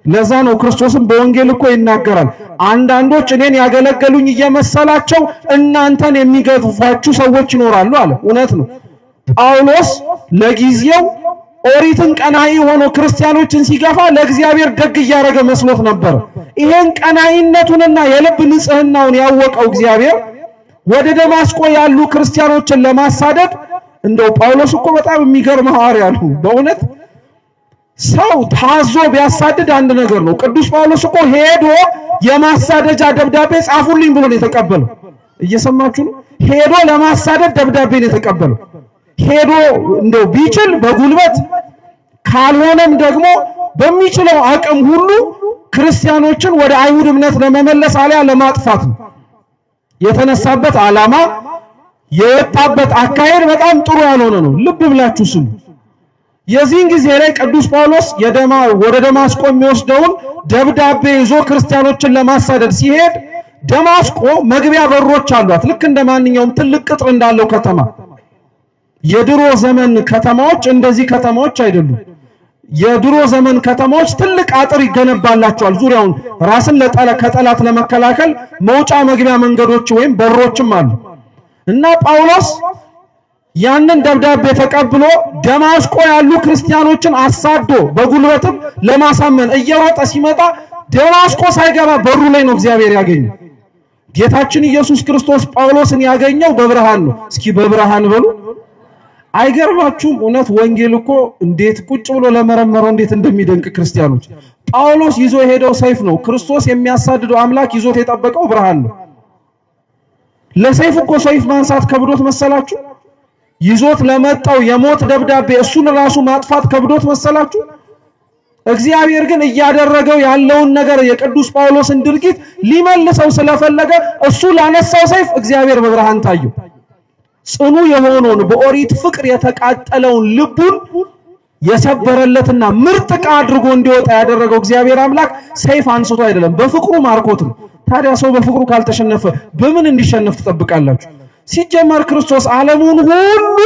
[SPEAKER 1] ለዛ ነው ክርስቶስም በወንጌል እኮ ይናገራል። አንዳንዶች እኔን ያገለገሉኝ እየመሰላቸው እናንተን የሚገፋችሁ ሰዎች ይኖራሉ አለ። እውነት ነው። ጳውሎስ ለጊዜው ኦሪትን ቀናኢ ሆኖ ክርስቲያኖችን ሲገፋ ለእግዚአብሔር ደግ እያደረገ መስሎት ነበር። ይሄን ቀናኢነቱንና የልብ ንጽህናውን ያወቀው እግዚአብሔር ወደ ደማስቆ ያሉ ክርስቲያኖችን ለማሳደድ እንደው ጳውሎስ እኮ በጣም የሚገርም ሐዋርያ ነው በእውነት። ሰው ታዞ ቢያሳድድ አንድ ነገር ነው። ቅዱስ ጳውሎስ እኮ ሄዶ የማሳደጃ ደብዳቤ ጻፉልኝ ብሎ ነው የተቀበለው። እየሰማችሁ ነው? ሄዶ ለማሳደድ ደብዳቤ ነው የተቀበለው። ሄዶ እንደው ቢችል በጉልበት ካልሆነም ደግሞ በሚችለው አቅም ሁሉ ክርስቲያኖችን ወደ አይሁድ እምነት ለመመለስ አልያ ለማጥፋት ነው የተነሳበት ዓላማ። የወጣበት አካሄድ በጣም ጥሩ ያልሆነ ነው። ልብ ብላችሁ ስሙ። የዚህን ጊዜ ላይ ቅዱስ ጳውሎስ ወደ ደማስቆ የሚወስደውን ደብዳቤ ይዞ ክርስቲያኖችን ለማሳደድ ሲሄድ ደማስቆ መግቢያ በሮች አሏት፣ ልክ እንደ ማንኛውም ትልቅ ቅጥር እንዳለው ከተማ። የድሮ ዘመን ከተማዎች እንደዚህ ከተማዎች አይደሉም። የድሮ ዘመን ከተማዎች ትልቅ አጥር ይገነባላቸዋል ዙሪያውን፣ ራስን ከጠላት ለመከላከል መውጫ መግቢያ መንገዶች ወይም በሮችም አሉ። እና ጳውሎስ ያንን ደብዳቤ ተቀብሎ ደማስቆ ያሉ ክርስቲያኖችን አሳዶ በጉልበትም ለማሳመን እየሮጠ ሲመጣ ደማስቆ ሳይገባ በሩ ላይ ነው እግዚአብሔር ያገኘው። ጌታችን ኢየሱስ ክርስቶስ ጳውሎስን ያገኘው በብርሃን ነው። እስኪ በብርሃን በሉ። አይገርማችሁም? እውነት ወንጌል እኮ እንዴት ቁጭ ብሎ ለመረመረው እንዴት እንደሚደንቅ ክርስቲያኖች። ጳውሎስ ይዞ የሄደው ሰይፍ ነው። ክርስቶስ የሚያሳድደው አምላክ ይዞት የጠበቀው ብርሃን ነው። ለሰይፍ እኮ ሰይፍ ማንሳት ከብዶት መሰላችሁ? ይዞት ለመጣው የሞት ደብዳቤ እሱን ራሱ ማጥፋት ከብዶት መሰላችሁ? እግዚአብሔር ግን እያደረገው ያለውን ነገር የቅዱስ ጳውሎስን ድርጊት ሊመልሰው ስለፈለገ እሱ ላነሳው ሰይፍ እግዚአብሔር በብርሃን ታየው። ጽኑ የሆነውን በኦሪት ፍቅር የተቃጠለውን ልቡን የሰበረለትና ምርጥ ዕቃ አድርጎ እንዲወጣ ያደረገው እግዚአብሔር አምላክ ሰይፍ አንስቶ አይደለም፣ በፍቅሩ ማርኮት ነው። ታዲያ ሰው በፍቅሩ ካልተሸነፈ በምን እንዲሸነፍ ትጠብቃላችሁ? ሲጀመር ክርስቶስ ዓለሙን ሁሉ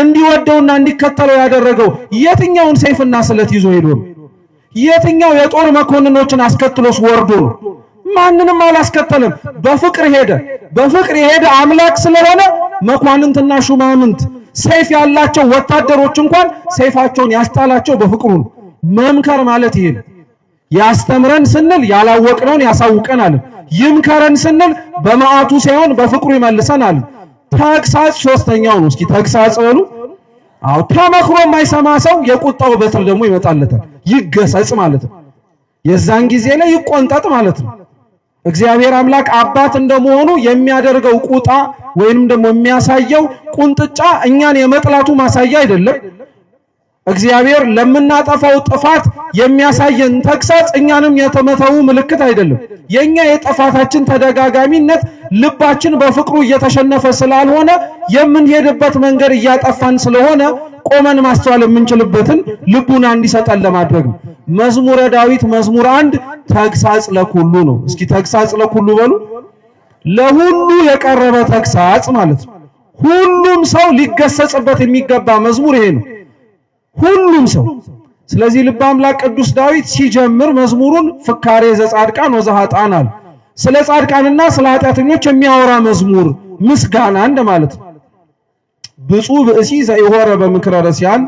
[SPEAKER 1] እንዲወደውና እንዲከተለው ያደረገው የትኛውን ሰይፍና ስለት ይዞ ሄዶ ነው? የትኛው የጦር መኮንኖችን አስከትሎስ ወርዶ ነው? ማንንም አላስከተለም። በፍቅር ሄደ። በፍቅር የሄደ አምላክ ስለሆነ መኳንንትና ሹማምንት ሰይፍ ያላቸው ወታደሮች እንኳን ሰይፋቸውን ያስጣላቸው በፍቅሩ ነው። መምከር ማለት ይሄ ነው። ያስተምረን ስንል ያላወቅነውን ያሳውቀናል። ይምከረን ስንል በመዓቱ ሳይሆን በፍቅሩ ይመልሰናል። ተግሳጽ ሶስተኛው ነው። እስኪ ተግሳጽ በሉ። አዎ ተመክሮ የማይሰማ ሰው የቁጣው በትር ደግሞ ይመጣለታል። ይገሰጽ ማለት ነው። የዛን ጊዜ ላይ ይቆንጠጥ ማለት ነው። እግዚአብሔር አምላክ አባት እንደመሆኑ የሚያደርገው ቁጣ ወይንም ደግሞ የሚያሳየው ቁንጥጫ እኛን የመጥላቱ ማሳያ አይደለም። እግዚአብሔር ለምናጠፋው ጥፋት የሚያሳየን ተግሳጽ እኛንም የተመተው ምልክት አይደለም። የኛ የጥፋታችን ተደጋጋሚነት ልባችን በፍቅሩ እየተሸነፈ ስላልሆነ የምንሄድበት መንገድ እያጠፋን ስለሆነ ቆመን ማስተዋል የምንችልበትን ልቡና እንዲሰጠን ለማድረግ ነው። መዝሙረ ዳዊት መዝሙር 1 ተግሳጽ ለኩሉ ነው። እስኪ ተግሳጽ ለኩሉ በሉ። ለሁሉ የቀረበ ተግሳጽ ማለት ነው። ሁሉም ሰው ሊገሰጽበት የሚገባ መዝሙር ይሄ ነው። ሁሉም ሰው። ስለዚህ ልበ አምላክ ቅዱስ ዳዊት ሲጀምር መዝሙሩን ፍካሬ ዘጻድቃን ወዘኃጥአን አለ። ስለ ጻድቃንና ስለ ኃጢአተኞች የሚያወራ መዝሙር ምስጋና እንደማለት ነው። ብፁዕ ብእሲ ዘኢሖረ በምክረ ረሲዓን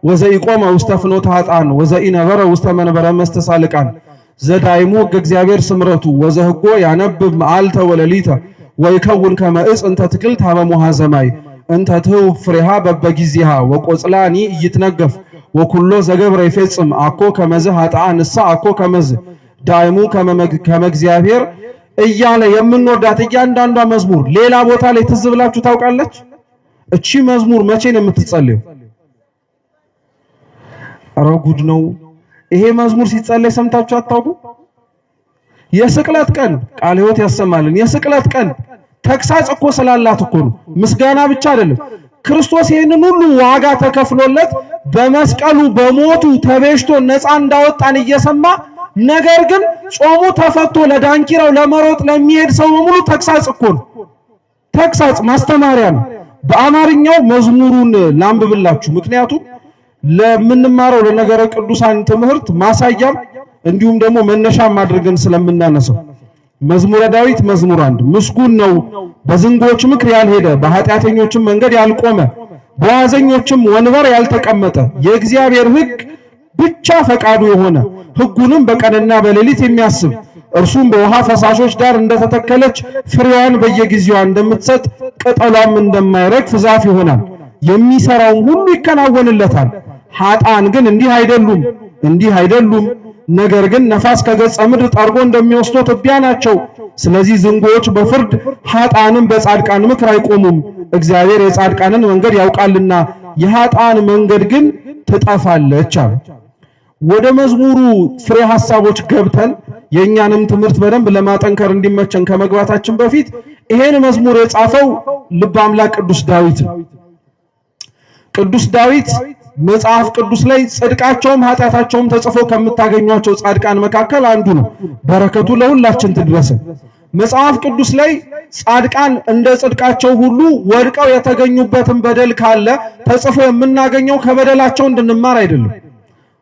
[SPEAKER 1] ወዘኢቆመ ውስተ ፍኖተ ኃጥአን ወዘኢነበረ ውስተ መንበረ መስተሳልቃን ዘዳይሙ ሕገ እግዚአብሔር ስምረቱ ወዘህጎ ያነብብ መዓልተ ወለሊተ ወይከውን ከመ ዕፅ እንተ ትክልት ሀበ ሞሐ ሰማይ እንተ ትህብ ፍሬሃ በበጊዜሃ ወቆጽላኒ ይትነገፍ ወኩሎ ዘገብረ ይፈጽም አኮ ከመዝ ኃጥአን ንሳ አኮ ከመዝ ዳይሙ ከመ እግዚአብሔር እያለ የምንወዳት እያንዳንዷ መዝሙር ሌላ ቦታ ላይ ትዝ ብላችሁ ታውቃለች? እቺ መዝሙር መቼ ነው የምትጸለየው? ኧረ ጉድ ነው። ይሄ መዝሙር ሲጸለይ ሰምታችሁ አታውቁ? የስቅለት ቀን ቃለ ሕይወት ያሰማልን። የስቅለት ቀን ተግሳጽ እኮ ስላላት እኮ ነው። ምስጋና ብቻ አይደለም። ክርስቶስ ይህንን ሁሉ ዋጋ ተከፍሎለት በመስቀሉ በሞቱ ተቤዥቶ ነፃ እንዳወጣን እየሰማ ነገር ግን ጾሙ ተፈቶ ለዳንኪራው ለመሮጥ ለሚሄድ ሰው በሙሉ ተግሳጽ እኮ ነው። ተግሳጽ ማስተማሪያ ነው። በአማርኛው መዝሙሩን ላንብብላችሁ፣ ምክንያቱም ለምንማረው ለነገረ ቅዱሳን ትምህርት ማሳያም እንዲሁም ደግሞ መነሻም አድርገን ስለምናነሳው። መዝሙረ ዳዊት መዝሙር 1 ምስጉን ነው በዝንጎች ምክር ያልሄደ በኃጢአተኞችም መንገድ ያልቆመ በዋዘኞችም ወንበር ያልተቀመጠ የእግዚአብሔር ሕግ ብቻ ፈቃዱ የሆነ ሕጉንም በቀንና በሌሊት የሚያስብ እርሱም በውሃ ፈሳሾች ዳር እንደተተከለች ፍሬዋን በየጊዜዋ እንደምትሰጥ ቅጠሏም እንደማይረግፍ ዛፍ ይሆናል። የሚሰራውን ሁሉ ይከናወንለታል። ኃጥአን ግን እንዲህ አይደሉም። ነገር ግን ነፋስ ከገጸ ምድር ጠርጎ እንደሚወስደው ትቢያ ናቸው። ስለዚህ ዝንጎዎች በፍርድ ኃጥአንም በጻድቃን ምክር አይቆሙም። እግዚአብሔር የጻድቃንን መንገድ ያውቃልና የኃጥአን መንገድ ግን ትጠፋለች አለ። ወደ መዝሙሩ ፍሬ ሐሳቦች ገብተን የኛንም ትምህርት በደንብ ለማጠንከር እንዲመቸን ከመግባታችን በፊት ይሄን መዝሙር የጻፈው ልበ አምላክ ቅዱስ ዳዊት ነው። ቅዱስ ዳዊት መጽሐፍ ቅዱስ ላይ ጽድቃቸውም ኃጢአታቸውም ተጽፎ ከምታገኟቸው ጻድቃን መካከል አንዱ ነው። በረከቱ ለሁላችን ትድረስን። መጽሐፍ ቅዱስ ላይ ጻድቃን እንደ ጽድቃቸው ሁሉ ወድቀው የተገኙበትን በደል ካለ ተጽፎ የምናገኘው ከበደላቸው እንድንማር አይደለም።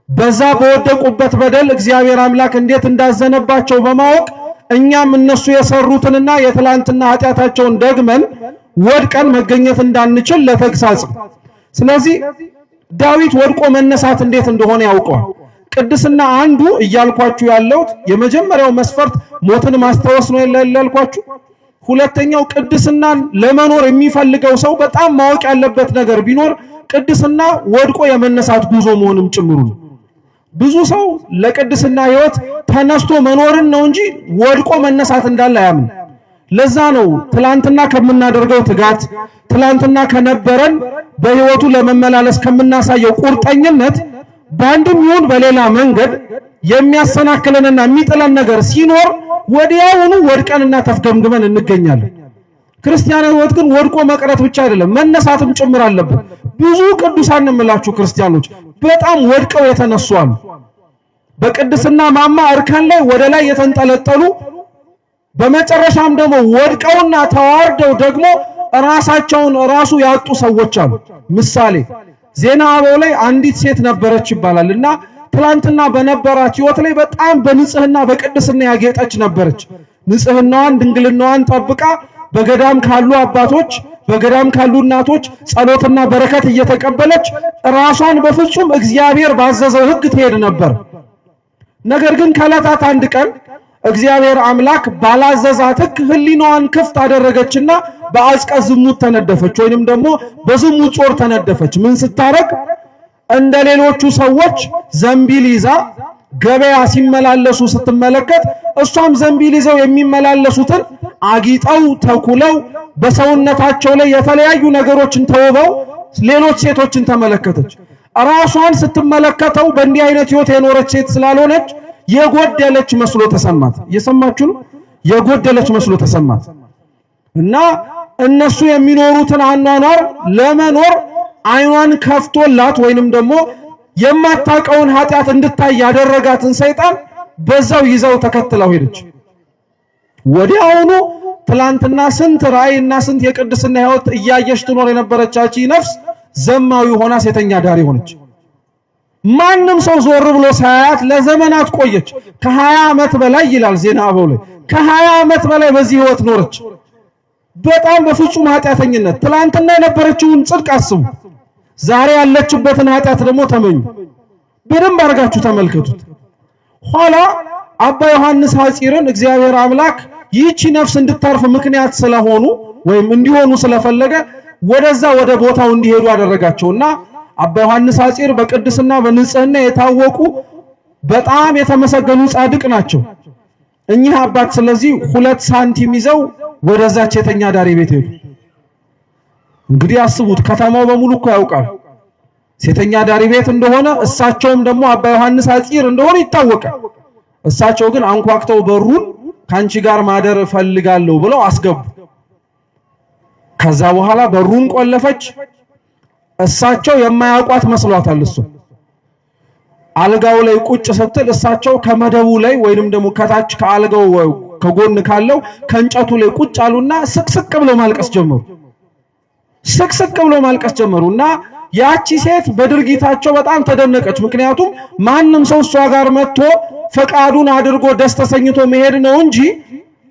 [SPEAKER 1] በዛ በወደቁበት በደል እግዚአብሔር አምላክ እንዴት እንዳዘነባቸው በማወቅ እኛም እነሱ የሰሩትንና የትላንትና ኃጢአታቸውን ደግመን ወድቀን መገኘት እንዳንችል ለተግሳጽ። ስለዚህ ዳዊት ወድቆ መነሳት እንዴት እንደሆነ ያውቀዋል። ቅድስና አንዱ እያልኳችሁ ያለሁት የመጀመሪያው መስፈርት ሞትን ማስታወስ ነው ያልኳችሁ። ሁለተኛው ቅድስናን ለመኖር የሚፈልገው ሰው በጣም ማወቅ ያለበት ነገር ቢኖር ቅድስና ወድቆ የመነሳት ጉዞ መሆንም ጭምሩ ነው። ብዙ ሰው ለቅድስና ሕይወት ተነስቶ መኖርን ነው እንጂ ወድቆ መነሳት እንዳለ አያምን። ለዛ ነው ትላንትና ከምናደርገው ትጋት ትላንትና ከነበረን በሕይወቱ ለመመላለስ ከምናሳየው ቁርጠኝነት በአንድም ይሁን በሌላ መንገድ የሚያሰናክለንና የሚጥለን ነገር ሲኖር ወዲያውኑ ወድቀንና ተፍገምግመን እንገኛለን። ክርስቲያን ሕይወት ግን ወድቆ መቅረት ብቻ አይደለም መነሳትም ጭምር አለበት። ብዙ ቅዱሳን እንምላችሁ ክርስቲያኖች በጣም ወድቀው የተነሱ አሉ። በቅድስና ማማ እርከን ላይ ወደ ላይ የተንጠለጠሉ በመጨረሻም ደግሞ ወድቀውና ተዋርደው ደግሞ ራሳቸውን ራሱ ያጡ ሰዎች አሉ። ምሳሌ ዜና አበው ላይ አንዲት ሴት ነበረች ይባላልና ትላንትና በነበራት ሕይወት ላይ በጣም በንጽህና በቅድስና ያጌጠች ነበረች። ንጽህናዋን ድንግልናዋን ጠብቃ በገዳም ካሉ አባቶች በገዳም ካሉ እናቶች ጸሎትና በረከት እየተቀበለች ራሷን በፍጹም እግዚአብሔር ባዘዘው ሕግ ትሄድ ነበር። ነገር ግን ከዕለታት አንድ ቀን እግዚአብሔር አምላክ ባላዘዛት ሕግ ሕሊናዋን ክፍት አደረገችና በአዝቀ ዝሙት ተነደፈች፣ ወይንም ደግሞ በዝሙት ጾር ተነደፈች። ምን ስታረግ እንደ ሌሎቹ ሰዎች ዘንቢል ይዛ ገበያ ሲመላለሱ ስትመለከት እሷም ዘንቢል ይዘው የሚመላለሱትን አጊጠው ተኩለው በሰውነታቸው ላይ የተለያዩ ነገሮችን ተውበው ሌሎች ሴቶችን ተመለከተች። ራሷን ስትመለከተው በእንዲህ አይነት ሕይወት የኖረች ሴት ስላልሆነች የጎደለች መስሎ ተሰማት። እየሰማችሁ ነው? የጎደለች መስሎ ተሰማት እና እነሱ የሚኖሩትን አኗኗር ለመኖር አይኗን ከፍቶላት ወይንም ደግሞ የማታውቀውን ኃጢአት እንድታይ ያደረጋትን ሰይጣን በዛው ይዘው ተከትለው ሄደች። ወዲያውኑ ትላንትና ስንት ራእይና ስንት የቅድስና ሕይወት እያየች ትኖር የነበረቻች ነፍስ ዘማዊ ሆና ሴተኛ ዳሪ ሆነች። ማንም ሰው ዞር ብሎ ሳያት ለዘመናት ቆየች። ከ20 ዓመት በላይ ይላል ዜና አበው ላይ ከ20 ዓመት በላይ በዚህ ሕይወት ኖረች። በጣም በፍጹም ኃጢአተኝነት ትላንትና የነበረችውን ጽድቅ አስቡ፣ ዛሬ ያለችበትን ኃጢአት ደግሞ ተመኙ። በደንብ አድርጋችሁ ተመልከቱት። ኋላ አባ ዮሐንስ ሐጺርን እግዚአብሔር አምላክ ይህቺ ነፍስ እንድታርፍ ምክንያት ስለሆኑ ወይም እንዲሆኑ ስለፈለገ ወደዛ ወደ ቦታው እንዲሄዱ አደረጋቸውና አባ ዮሐንስ ሐጺር በቅድስና በንጽህና የታወቁ በጣም የተመሰገኑ ጻድቅ ናቸው። እኚህ አባት ስለዚህ 2 ሳንቲም ይዘው ወደዛች የተኛ ዳሪ ቤት ሄዱ። እንግዲህ አስቡት፣ ከተማው በሙሉ እኮ ያውቃል ሴተኛ ዳሪ ቤት እንደሆነ፣ እሳቸውም ደግሞ አባ ዮሐንስ አጺር እንደሆነ ይታወቃል። እሳቸው ግን አንኳክተው በሩን ካንቺ ጋር ማደር ፈልጋለሁ ብለው አስገቡ። ከዛ በኋላ በሩን ቆለፈች። እሳቸው የማያውቋት መስሏታል። እሱ አልጋው ላይ ቁጭ ስትል እሳቸው ከመደቡ ላይ ወይንም ደግሞ ከታች ከአልጋው ከጎን ካለው ከእንጨቱ ላይ ቁጭ አሉና ስቅስቅ ብለው ማልቀስ ጀመሩ። ስቅስቅ ብለው ማልቀስ ጀመሩና ያቺ ሴት በድርጊታቸው በጣም ተደነቀች። ምክንያቱም ማንም ሰው እሷ ጋር መጥቶ ፈቃዱን አድርጎ ደስ ተሰኝቶ መሄድ ነው እንጂ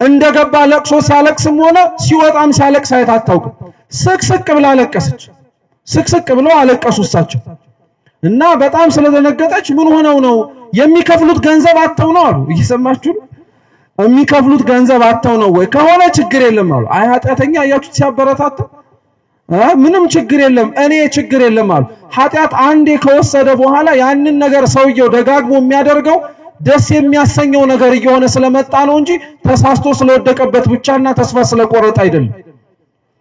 [SPEAKER 1] እንደገባ ለቅሶ ሲያለቅስም ሆነ ሲወጣም ሲያለቅስ አይታ አታውቅም። ስቅስቅ ብላ አለቀሰች። ስቅስቅ ብለው አለቀሱ እሳቸው እና በጣም ስለደነገጠች ምን ሆነው ነው? የሚከፍሉት ገንዘብ አጥተው ነው አሉ። እየሰማችሁ ነው? የሚከፍሉት ገንዘብ አጥተው ነው ወይ? ከሆነ ችግር የለም አሉ። አይ ኃጢአተኛ አያችሁት ሲያበረታታ ምንም ችግር የለም እኔ ችግር የለም አሉ። ኃጢአት አንዴ ከወሰደ በኋላ ያንን ነገር ሰውየው ደጋግሞ የሚያደርገው ደስ የሚያሰኘው ነገር እየሆነ ስለመጣ ነው እንጂ ተሳስቶ ስለወደቀበት ብቻና ተስፋ ስለቆረጠ አይደለም።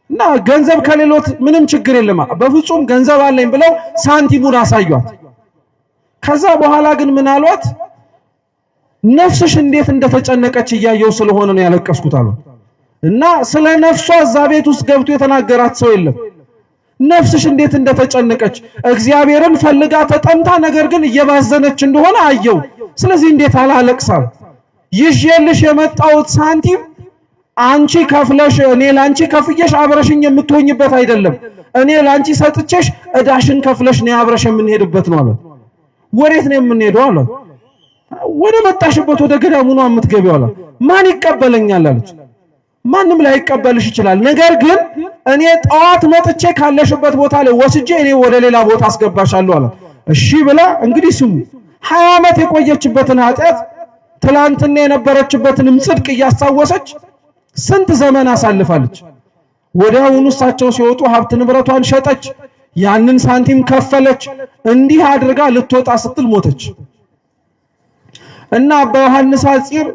[SPEAKER 1] እና ገንዘብ ከሌሎት ምንም ችግር የለም፣ በፍጹም ገንዘብ አለኝ ብለው ሳንቲሙን አሳዩት። ከዛ በኋላ ግን ምን አሏት? ነፍስሽ እንዴት እንደተጨነቀች እያየው ስለሆነ ነው ያለቀስኩት አሉ። እና ስለ ነፍሷ እዛ ቤት ውስጥ ገብቶ የተናገራት ሰው የለም። ነፍስሽ እንዴት እንደተጨነቀች እግዚአብሔርን ፈልጋ ተጠምታ ነገር ግን እየባዘነች እንደሆነ አየው። ስለዚህ እንዴት አላለቅሳም? ይዤልሽ የመጣሁት ሳንቲም አንቺ ከፍለሽ እኔ ላንቺ ከፍየሽ አብረሽኝ የምትሆኝበት አይደለም። እኔ ላንቺ ሰጥቼሽ እዳሽን ከፍለሽ ነው አብረሽ የምንሄድበት ነው አለ። ወዴት ነው የምንሄደው አለ። ወደ መጣሽበት ወደ ገዳሙ ነው የምትገቢው አለ። ማን ይቀበለኛል አለች። ማንም ላይ ይቀበልሽ ይችላል፣ ነገር ግን እኔ ጠዋት መጥቼ ካለሽበት ቦታ ላይ ወስጄ እኔ ወደ ሌላ ቦታ አስገባሻለሁ አለ። እሺ ብላ እንግዲህ ስሙ 20 ዓመት የቆየችበትን ኃጢአት ትላንትና የነበረችበትንም ጽድቅ እያስታወሰች ስንት ዘመን አሳልፋለች። ወዲያውኑ እሳቸው ሲወጡ ሀብት ንብረቷን ሸጠች፣ ያንን ሳንቲም ከፈለች። እንዲህ አድርጋ ልትወጣ ስትል ሞተች። እና አባ ዮሐንስ አጺር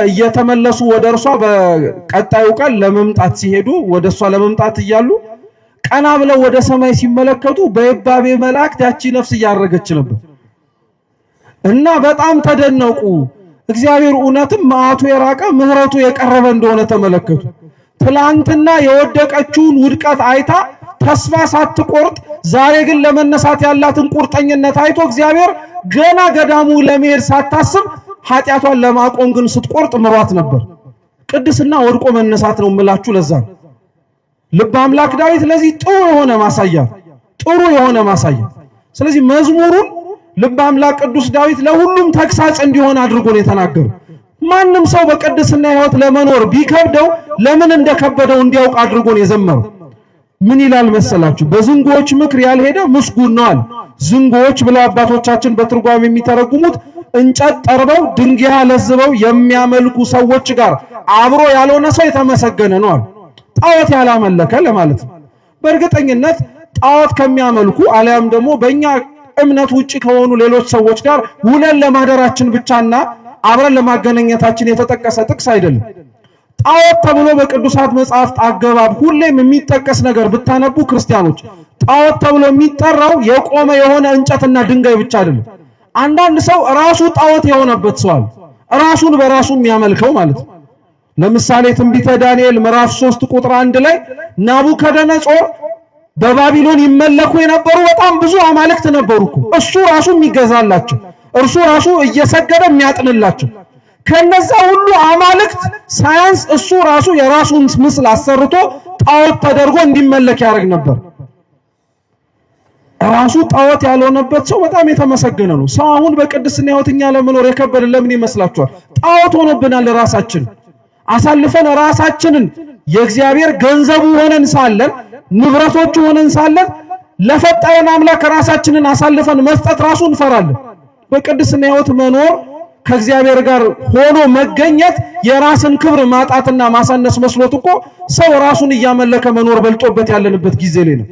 [SPEAKER 1] እየተመለሱ ወደ እርሷ በቀጣዩ ቀን ለመምጣት ሲሄዱ ወደ እሷ ለመምጣት እያሉ ቀና ብለው ወደ ሰማይ ሲመለከቱ በይባቤ መላእክት ያቺ ነፍስ እያረገች ነበር። እና በጣም ተደነቁ። እግዚአብሔር እውነትም መዓቱ የራቀ ምሕረቱ የቀረበ እንደሆነ ተመለከቱ። ትላንትና የወደቀችውን ውድቀት አይታ ተስፋ ሳትቆርጥ ዛሬ ግን ለመነሳት ያላትን ቁርጠኝነት አይቶ እግዚአብሔር ገና ገዳሙ ለመሄድ ሳታስብ ኃጢአቷን ለማቆም ግን ስትቆርጥ ምሯት ነበር። ቅድስና ወድቆ መነሳት ነው የምላችሁ። ለዛ ልበ አምላክ ዳዊት ለዚህ ጥሩ የሆነ ማሳያ። ስለዚህ መዝሙሩን ልበ አምላክ ቅዱስ ዳዊት ለሁሉም ተግሳጽ እንዲሆን አድርጎ ነው የተናገረው። ማንም ሰው በቅድስና ሕይወት ለመኖር ቢከብደው ለምን እንደከበደው እንዲያውቅ አድርጎ ነው የዘመረው። ምን ይላል መሰላችሁ? በዝንጎች ምክር ያልሄደ ምስጉን ነው አለ። ዝንጎች ብለው አባቶቻችን በትርጓሜ የሚተረጉሙት እንጨት ጠርበው ድንጋይ ለዝበው የሚያመልኩ ሰዎች ጋር አብሮ ያልሆነ ሰው የተመሰገነ ነው አለ። ጣዖት ያላመለከ ለማለት ነው። በእርግጠኝነት ጣዖት ከሚያመልኩ አልያም ደግሞ በእኛ እምነት ውጪ ከሆኑ ሌሎች ሰዎች ጋር ውለን ለማደራችን ብቻና አብረን ለማገናኘታችን የተጠቀሰ ጥቅስ አይደለም። ጣዖት ተብሎ በቅዱሳት መጻሕፍት አገባብ ሁሌም የሚጠቀስ ነገር ብታነቡ ክርስቲያኖች ጣዖት ተብሎ የሚጠራው የቆመ የሆነ እንጨትና ድንጋይ ብቻ አይደለም። አንዳንድ ሰው ራሱ ጣዖት የሆነበት ሰው አለ፣ ራሱን በራሱ የሚያመልከው ማለት ነው። ለምሳሌ ትንቢተ ዳንኤል ምዕራፍ 3 ቁጥር 1 ላይ ናቡከደነጾር በባቢሎን ይመለኩ የነበሩ በጣም ብዙ አማልክት ነበሩ እኮ እሱ ራሱ የሚገዛላቸው፣ እርሱ ራሱ እየሰገደ የሚያጥንላቸው። ከነዛ ሁሉ አማልክት ሳያንስ እሱ ራሱ የራሱን ምስል አሰርቶ ጣዖት ተደርጎ እንዲመለክ ያደርግ ነበር። ራሱ ጣዖት ያልሆነበት ሰው በጣም የተመሰገነ ነው። ሰው አሁን በቅድስና ሕይወትኛ ለመኖር የከበደ ለምን ይመስላችኋል? ጣዖት ሆኖብናል። ራሳችን አሳልፈን ራሳችንን የእግዚአብሔር ገንዘቡ ሆነን ሳለን ንብረቶቹ ሆነን ሳለን ለፈጠረን አምላክ ራሳችንን አሳልፈን መስጠት ራሱ እንፈራለን። በቅድስና ሕይወት መኖር ከእግዚአብሔር ጋር ሆኖ መገኘት የራስን ክብር ማጣትና ማሳነስ መስሎት እኮ ሰው ራሱን እያመለከ መኖር በልጦበት ያለንበት ጊዜ ላይ ነው።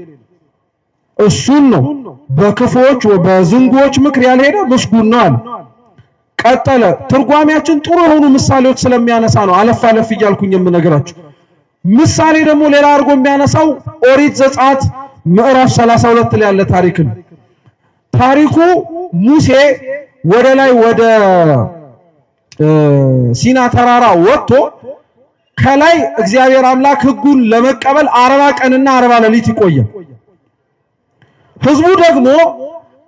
[SPEAKER 1] እሱን ነው በክፉዎች በዝንጎች ምክር ያልሄደ ምስጉን ነው አለ። ቀጠለ። ትርጓሜያችን ጥሩ የሆኑ ምሳሌዎች ስለሚያነሳ ነው አለፍ አለፍ እያልኩኝ የምነግራችሁ። ምሳሌ ደግሞ ሌላ አድርጎ የሚያነሳው ኦሪት ዘጸአት ምዕራፍ 32 ላይ ያለ ታሪክ ነው። ታሪኩ ሙሴ ወደ ላይ ወደ ሲና ተራራ ወጥቶ ከላይ እግዚአብሔር አምላክ ሕጉን ለመቀበል 40 ቀንና 40 ሌሊት ይቆያል። ሕዝቡ ደግሞ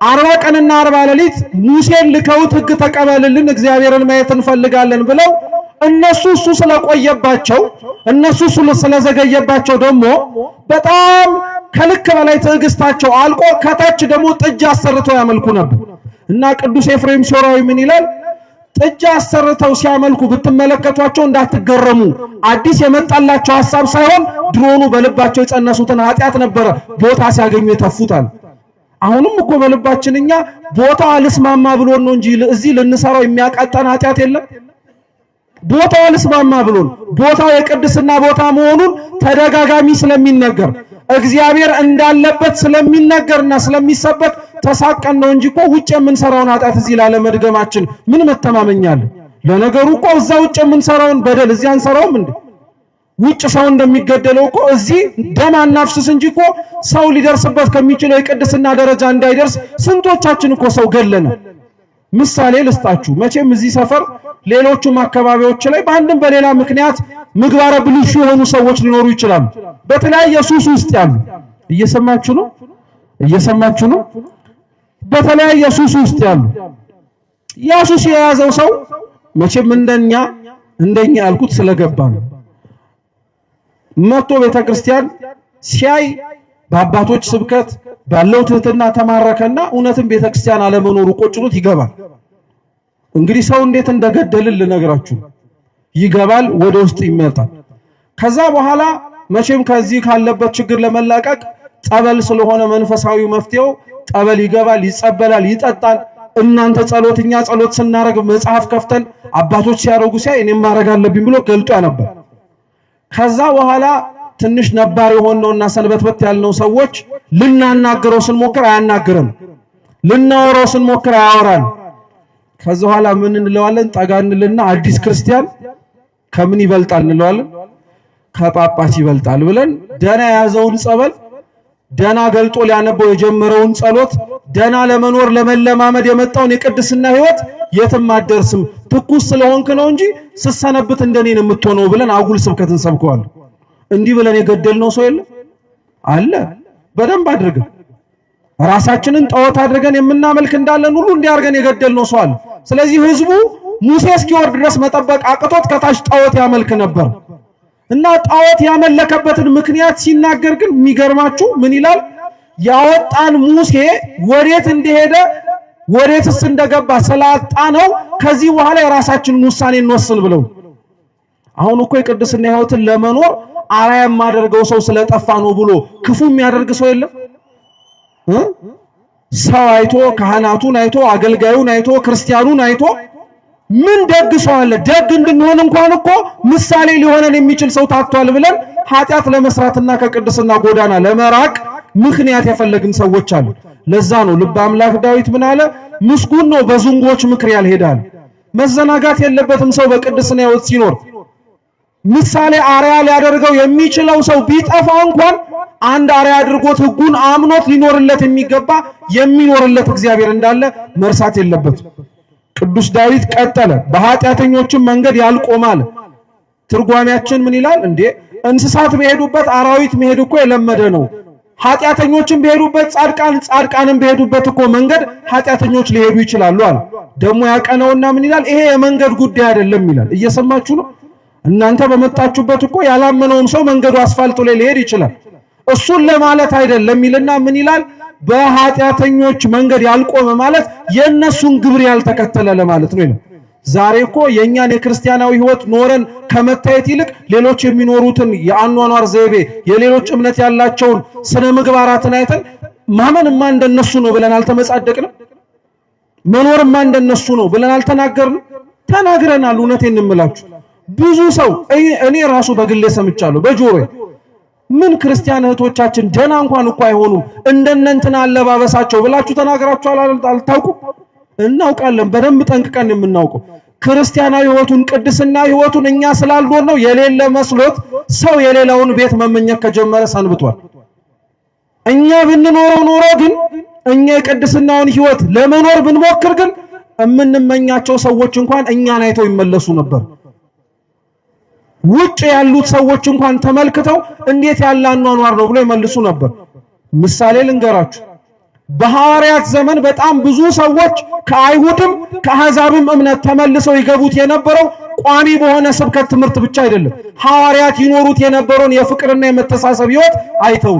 [SPEAKER 1] 40 ቀንና 40 ሌሊት ሙሴን ልከውት ሕግ ተቀበልልን እግዚአብሔርን ማየት እንፈልጋለን ብለው እነሱ ስለቆየባቸው እነሱ ስለዘገየባቸው ደግሞ በጣም ከልክ በላይ ትዕግስታቸው አልቆ ከታች ደግሞ ጥጃ አሰርተው ያመልኩ ነበር። እና ቅዱስ ኤፍሬም ሶርያዊ ምን ይላል? ጥጃ አሰርተው ሲያመልኩ ብትመለከቷቸው እንዳትገረሙ፣ አዲስ የመጣላቸው ሐሳብ ሳይሆን ድሮኑ በልባቸው የጸነሱትን ኃጢአት ነበረ ቦታ ሲያገኙ የተፉታል። አሁንም እኮ በልባችን እኛ ቦታው አልስማማ ብሎን ነው እንጂ እዚህ ልንሰራው የሚያቃጣን ኃጢአት የለም። ቦታው አልስማማ ብሎን ቦታው የቅድስና ቦታ መሆኑን ተደጋጋሚ ስለሚነገር እግዚአብሔር እንዳለበት ስለሚነገርና ስለሚሰበክ ተሳቀን ነው እንጂ እኮ ውጭ የምንሰራውን ኃጢአት እዚህ ላለመድገማችን ምን መተማመኛለን? ለነገሩ እኮ እዛ ውጭ የምንሰራውን በደል እዚህ አንሰራውም እንዴ? ውጭ ሰው እንደሚገደለው እኮ እዚህ ደም አናፍስስ እንጂ እኮ ሰው ሊደርስበት ከሚችለው የቅድስና ደረጃ እንዳይደርስ ስንቶቻችን እኮ ሰው ገለናል። ምሳሌ ልስጣችሁ። መቼም እዚህ ሰፈር ሌሎቹም አካባቢዎች ላይ በአንድም በሌላ ምክንያት ምግባረ ብልሹ የሆኑ ሰዎች ሊኖሩ ይችላሉ። በተለያየ ሱስ ውስጥ ያሉ እየሰማችሁ ነው። በተለያየ ሱስ ውስጥ ያሉ ያ ሱስ የያዘው ሰው መቼም እንደኛ ያልኩት ስለገባ ነው። መጥቶ ቤተክርስቲያን ሲያይ በአባቶች ስብከት ባለው ትህትና ተማረከና እውነትም ቤተክርስቲያን አለመኖሩ ቆጭቶት ይገባል። እንግዲህ ሰው እንዴት እንደገደልን ልነግራችሁ። ይገባል፣ ወደ ውስጥ ይመጣል። ከዛ በኋላ መቼም ከዚህ ካለበት ችግር ለመላቀቅ ጸበል ስለሆነ መንፈሳዊ መፍትሄው ጸበል ይገባል፣ ይጸበላል፣ ይጠጣል። እናንተ ጸሎትኛ ጸሎት ስናረግ መጽሐፍ ከፍተን አባቶች ሲያረጉ ሲያይ እኔም ማረግ አለብኝ ብሎ ገልጦ ነበር። ከዛ በኋላ ትንሽ ነባር የሆነውና ሰንበትበት ያልነው ሰዎች ልናናገረው ስንሞክር አያናግረን፣ ልናወራው ስንሞክር አያወራን። ከዛ በኋላ ምን እንለዋለን? ጠጋንልና አዲስ ክርስቲያን ከምን ይበልጣል እንለዋለን? ከጳጳስ ይበልጣል ብለን ደና ያዘውን ጸበል ደና ገልጦ ሊያነበው የጀመረውን ጸሎት ደና ለመኖር ለመለማመድ የመጣውን የቅድስና ሕይወት የትም አደርስም ትኩስ ስለሆንክ ነው እንጂ ስሰነብት እንደኔ ነው የምትሆነው ብለን አጉል ስብከትን ሰብከዋል። እንዲህ ብለን የገደልነው ሰው የለም አለ። በደንብ አድርገን ራሳችንን ጣዖት አድርገን የምናመልክ እንዳለን ሁሉ እንዲያርገን የገደልነው ሰው አለ። ስለዚህ ህዝቡ ሙሴ እስኪወርድ ድረስ መጠበቅ አቅቶት ከታች ጣዖት ያመልክ ነበር እና ጣዖት ያመለከበትን ምክንያት ሲናገር ግን የሚገርማችሁ ምን ይላል? ያወጣን ሙሴ ወዴት እንደሄደ ወዴትስ እንደገባ ስላጣ ነው ከዚህ በኋላ የራሳችንን ውሳኔ እንወስን ብለው። አሁን እኮ የቅድስና ሕይወትን ለመኖር አራያ የማደርገው ሰው ስለጠፋ ነው ብሎ ክፉ የሚያደርግ ሰው የለም። ሰው አይቶ ካህናቱን አይቶ አገልጋዩን አይቶ ክርስቲያኑን አይቶ ምን ደግ ሰው አለ? ደግ እንድንሆን እንኳን እኮ ምሳሌ ሊሆነን የሚችል ሰው ታጥቷል ብለን ኃጢአት ለመስራትና ከቅድስና ጎዳና ለመራቅ ምክንያት የፈለግን ሰዎች አሉ። ለዛ ነው ልበ አምላክ ዳዊት ምን አለ? ምስጉን ነው በዝንጎች ምክር ያልሄዳል። መዘናጋት የለበትም ሰው በቅድስና ሕይወት ሲኖር። ምሳሌ አርያ ሊያደርገው የሚችለው ሰው ቢጠፋ እንኳን አንድ አርያ አድርጎት ሕጉን አምኖት ሊኖርለት የሚገባ የሚኖርለት እግዚአብሔር እንዳለ መርሳት የለበትም። ቅዱስ ዳዊት ቀጠለ፣ በኃጢአተኞችም መንገድ ያልቆማል። ትርጓሜያችን ምን ይላል? እንዴ እንስሳት በሄዱበት አራዊት መሄድ እኮ የለመደ ነው። ኃጢአተኞችም በሄዱበት ጻድቃንም በሄዱበት እኮ መንገድ ኃጢአተኞች ሊሄዱ ይችላሉ አለ። ደግሞ ያቀነውና ምን ይላል? ይሄ የመንገድ ጉዳይ አይደለም ይላል። እየሰማችሁ ነው? እናንተ በመጣችሁበት እኮ ያላመነውም ሰው መንገዱ አስፋልቱ ላይ ሊሄድ ይችላል። እሱን ለማለት አይደለም ይልና ምን ይላል? በኃጢአተኞች መንገድ ያልቆመ ማለት የነሱን ግብር ያልተከተለ ለማለት ነው ይላል። ዛሬ እኮ የኛን የክርስቲያናዊ ሕይወት ኖረን ከመታየት ይልቅ ሌሎች የሚኖሩትን የአኗኗር ዘይቤ የሌሎች እምነት ያላቸውን ስነ ምግባራትን አይተን ማመንማ እንደነሱ ነው ብለን አልተመጻደቅንም። መኖርማ እንደነሱ ነው ብለን አልተናገርንም። ተናግረናል። እውነቴን እንምላችሁ ብዙ ሰው እኔ ራሱ በግሌ ሰምቻለሁ በጆሮዬ። ምን ክርስቲያን እህቶቻችን ደና እንኳን እኮ አይሆኑም እንደነንትና አለባበሳቸው ብላችሁ ተናግራችሁ አልታውቁም? እናውቃለን በደንብ ጠንቅቀን የምናውቀው ክርስቲያናዊ ህይወቱን ቅድስና ህይወቱን እኛ ስላልኖር ነው የሌለ መስሎት ሰው የሌላውን ቤት መመኘት ከጀመረ ሰንብቷል። እኛ ብንኖረው ኖሮ ግን እኛ የቅድስናውን ህይወት ለመኖር ብንሞክር ግን እምንመኛቸው ሰዎች እንኳን እኛን አይተው ይመለሱ ነበር። ውጭ ያሉት ሰዎች እንኳን ተመልክተው እንዴት ያለ አኗኗር ነው ብሎ ይመልሱ ነበር። ምሳሌ ልንገራችሁ። በሐዋርያት ዘመን በጣም ብዙ ሰዎች ከአይሁድም ከአሕዛብም እምነት ተመልሰው ይገቡት የነበረው ቋሚ በሆነ ስብከት ትምህርት ብቻ አይደለም። ሐዋርያት ይኖሩት የነበረውን የፍቅርና የመተሳሰብ ህይወት አይተው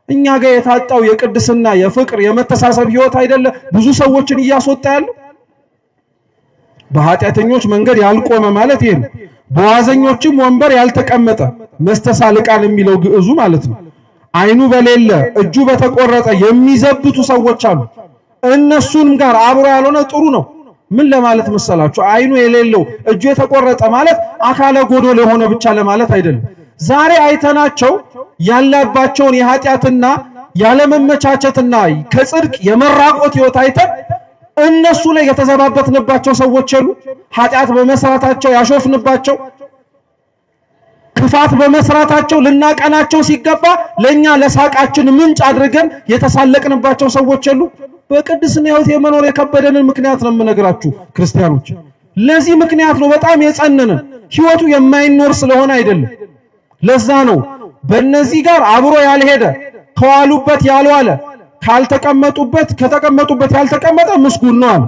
[SPEAKER 1] እኛ ጋር የታጣው የቅድስና የፍቅር የመተሳሰብ ህይወት አይደለ ብዙ ሰዎችን እያስወጣ ያለው። በኃጢአተኞች መንገድ ያልቆመ ማለት ይሄ ነው። በዋዘኞችም ወንበር ያልተቀመጠ መስተሳልቃን የሚለው ግዕዙ ማለት ነው። አይኑ በሌለ እጁ በተቆረጠ የሚዘብቱ ሰዎች አሉ። እነሱንም ጋር አብሮ ያልሆነ ጥሩ ነው። ምን ለማለት መሰላችሁ? አይኑ የሌለው እጁ የተቆረጠ ማለት አካለ ጎዶሎ የሆነ ብቻ ለማለት አይደለም። ዛሬ አይተናቸው ያለባቸውን የኃጢአትና ያለመመቻቸትና ከጽድቅ የመራቆት ህይወት አይተን እነሱ ላይ የተዘባበትንባቸው ሰዎች አሉ። ኃጢአት በመስራታቸው ያሾፍንባቸው፣ ክፋት በመስራታቸው ልናቀናቸው ሲገባ ለኛ ለሳቃችን ምንጭ አድርገን የተሳለቅንባቸው ሰዎች አሉ። በቅድስና ህይወት የመኖር የከበደንን ምክንያት ነው የምነግራችሁ ክርስቲያኖች። ለዚህ ምክንያት ነው በጣም የጸነነን ህይወቱ የማይኖር ስለሆነ አይደለም። ለዛ ነው በእነዚህ ጋር አብሮ ያልሄደ ከዋሉበት ያልዋለ ካልተቀመጡበት ከተቀመጡበት ያልተቀመጠ ምስጉን ነው አሉ።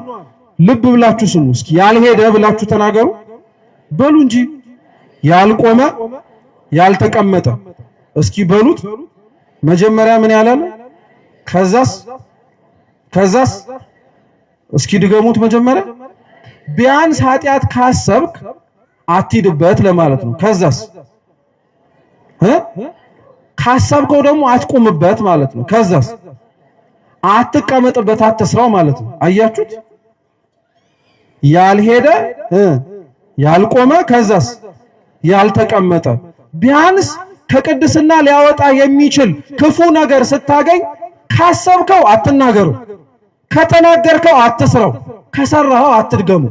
[SPEAKER 1] ልብ ብላችሁ ስሙ እስኪ። ያልሄደ ብላችሁ ተናገሩ በሉ እንጂ ያልቆመ ያልተቀመጠ እስኪ በሉት። መጀመሪያ ምን ያላለ ከዛስ እስኪ ድገሙት። መጀመሪያ ቢያንስ ኃጢአት ካሰብክ አትሂድበት ለማለት ነው። ከዛስ ካሰብከው ደግሞ አትቁምበት ማለት ነው። ከዛስ አትቀመጥበት አትስራው ማለት ነው። አያችሁት? ያልሄደ ያልቆመ ከዛስ ያልተቀመጠ። ቢያንስ ከቅድስና ሊያወጣ የሚችል ክፉ ነገር ስታገኝ ካሰብከው አትናገሩ፣ ከተናገርከው አትስራው፣ ከሰራው አትድገሙ።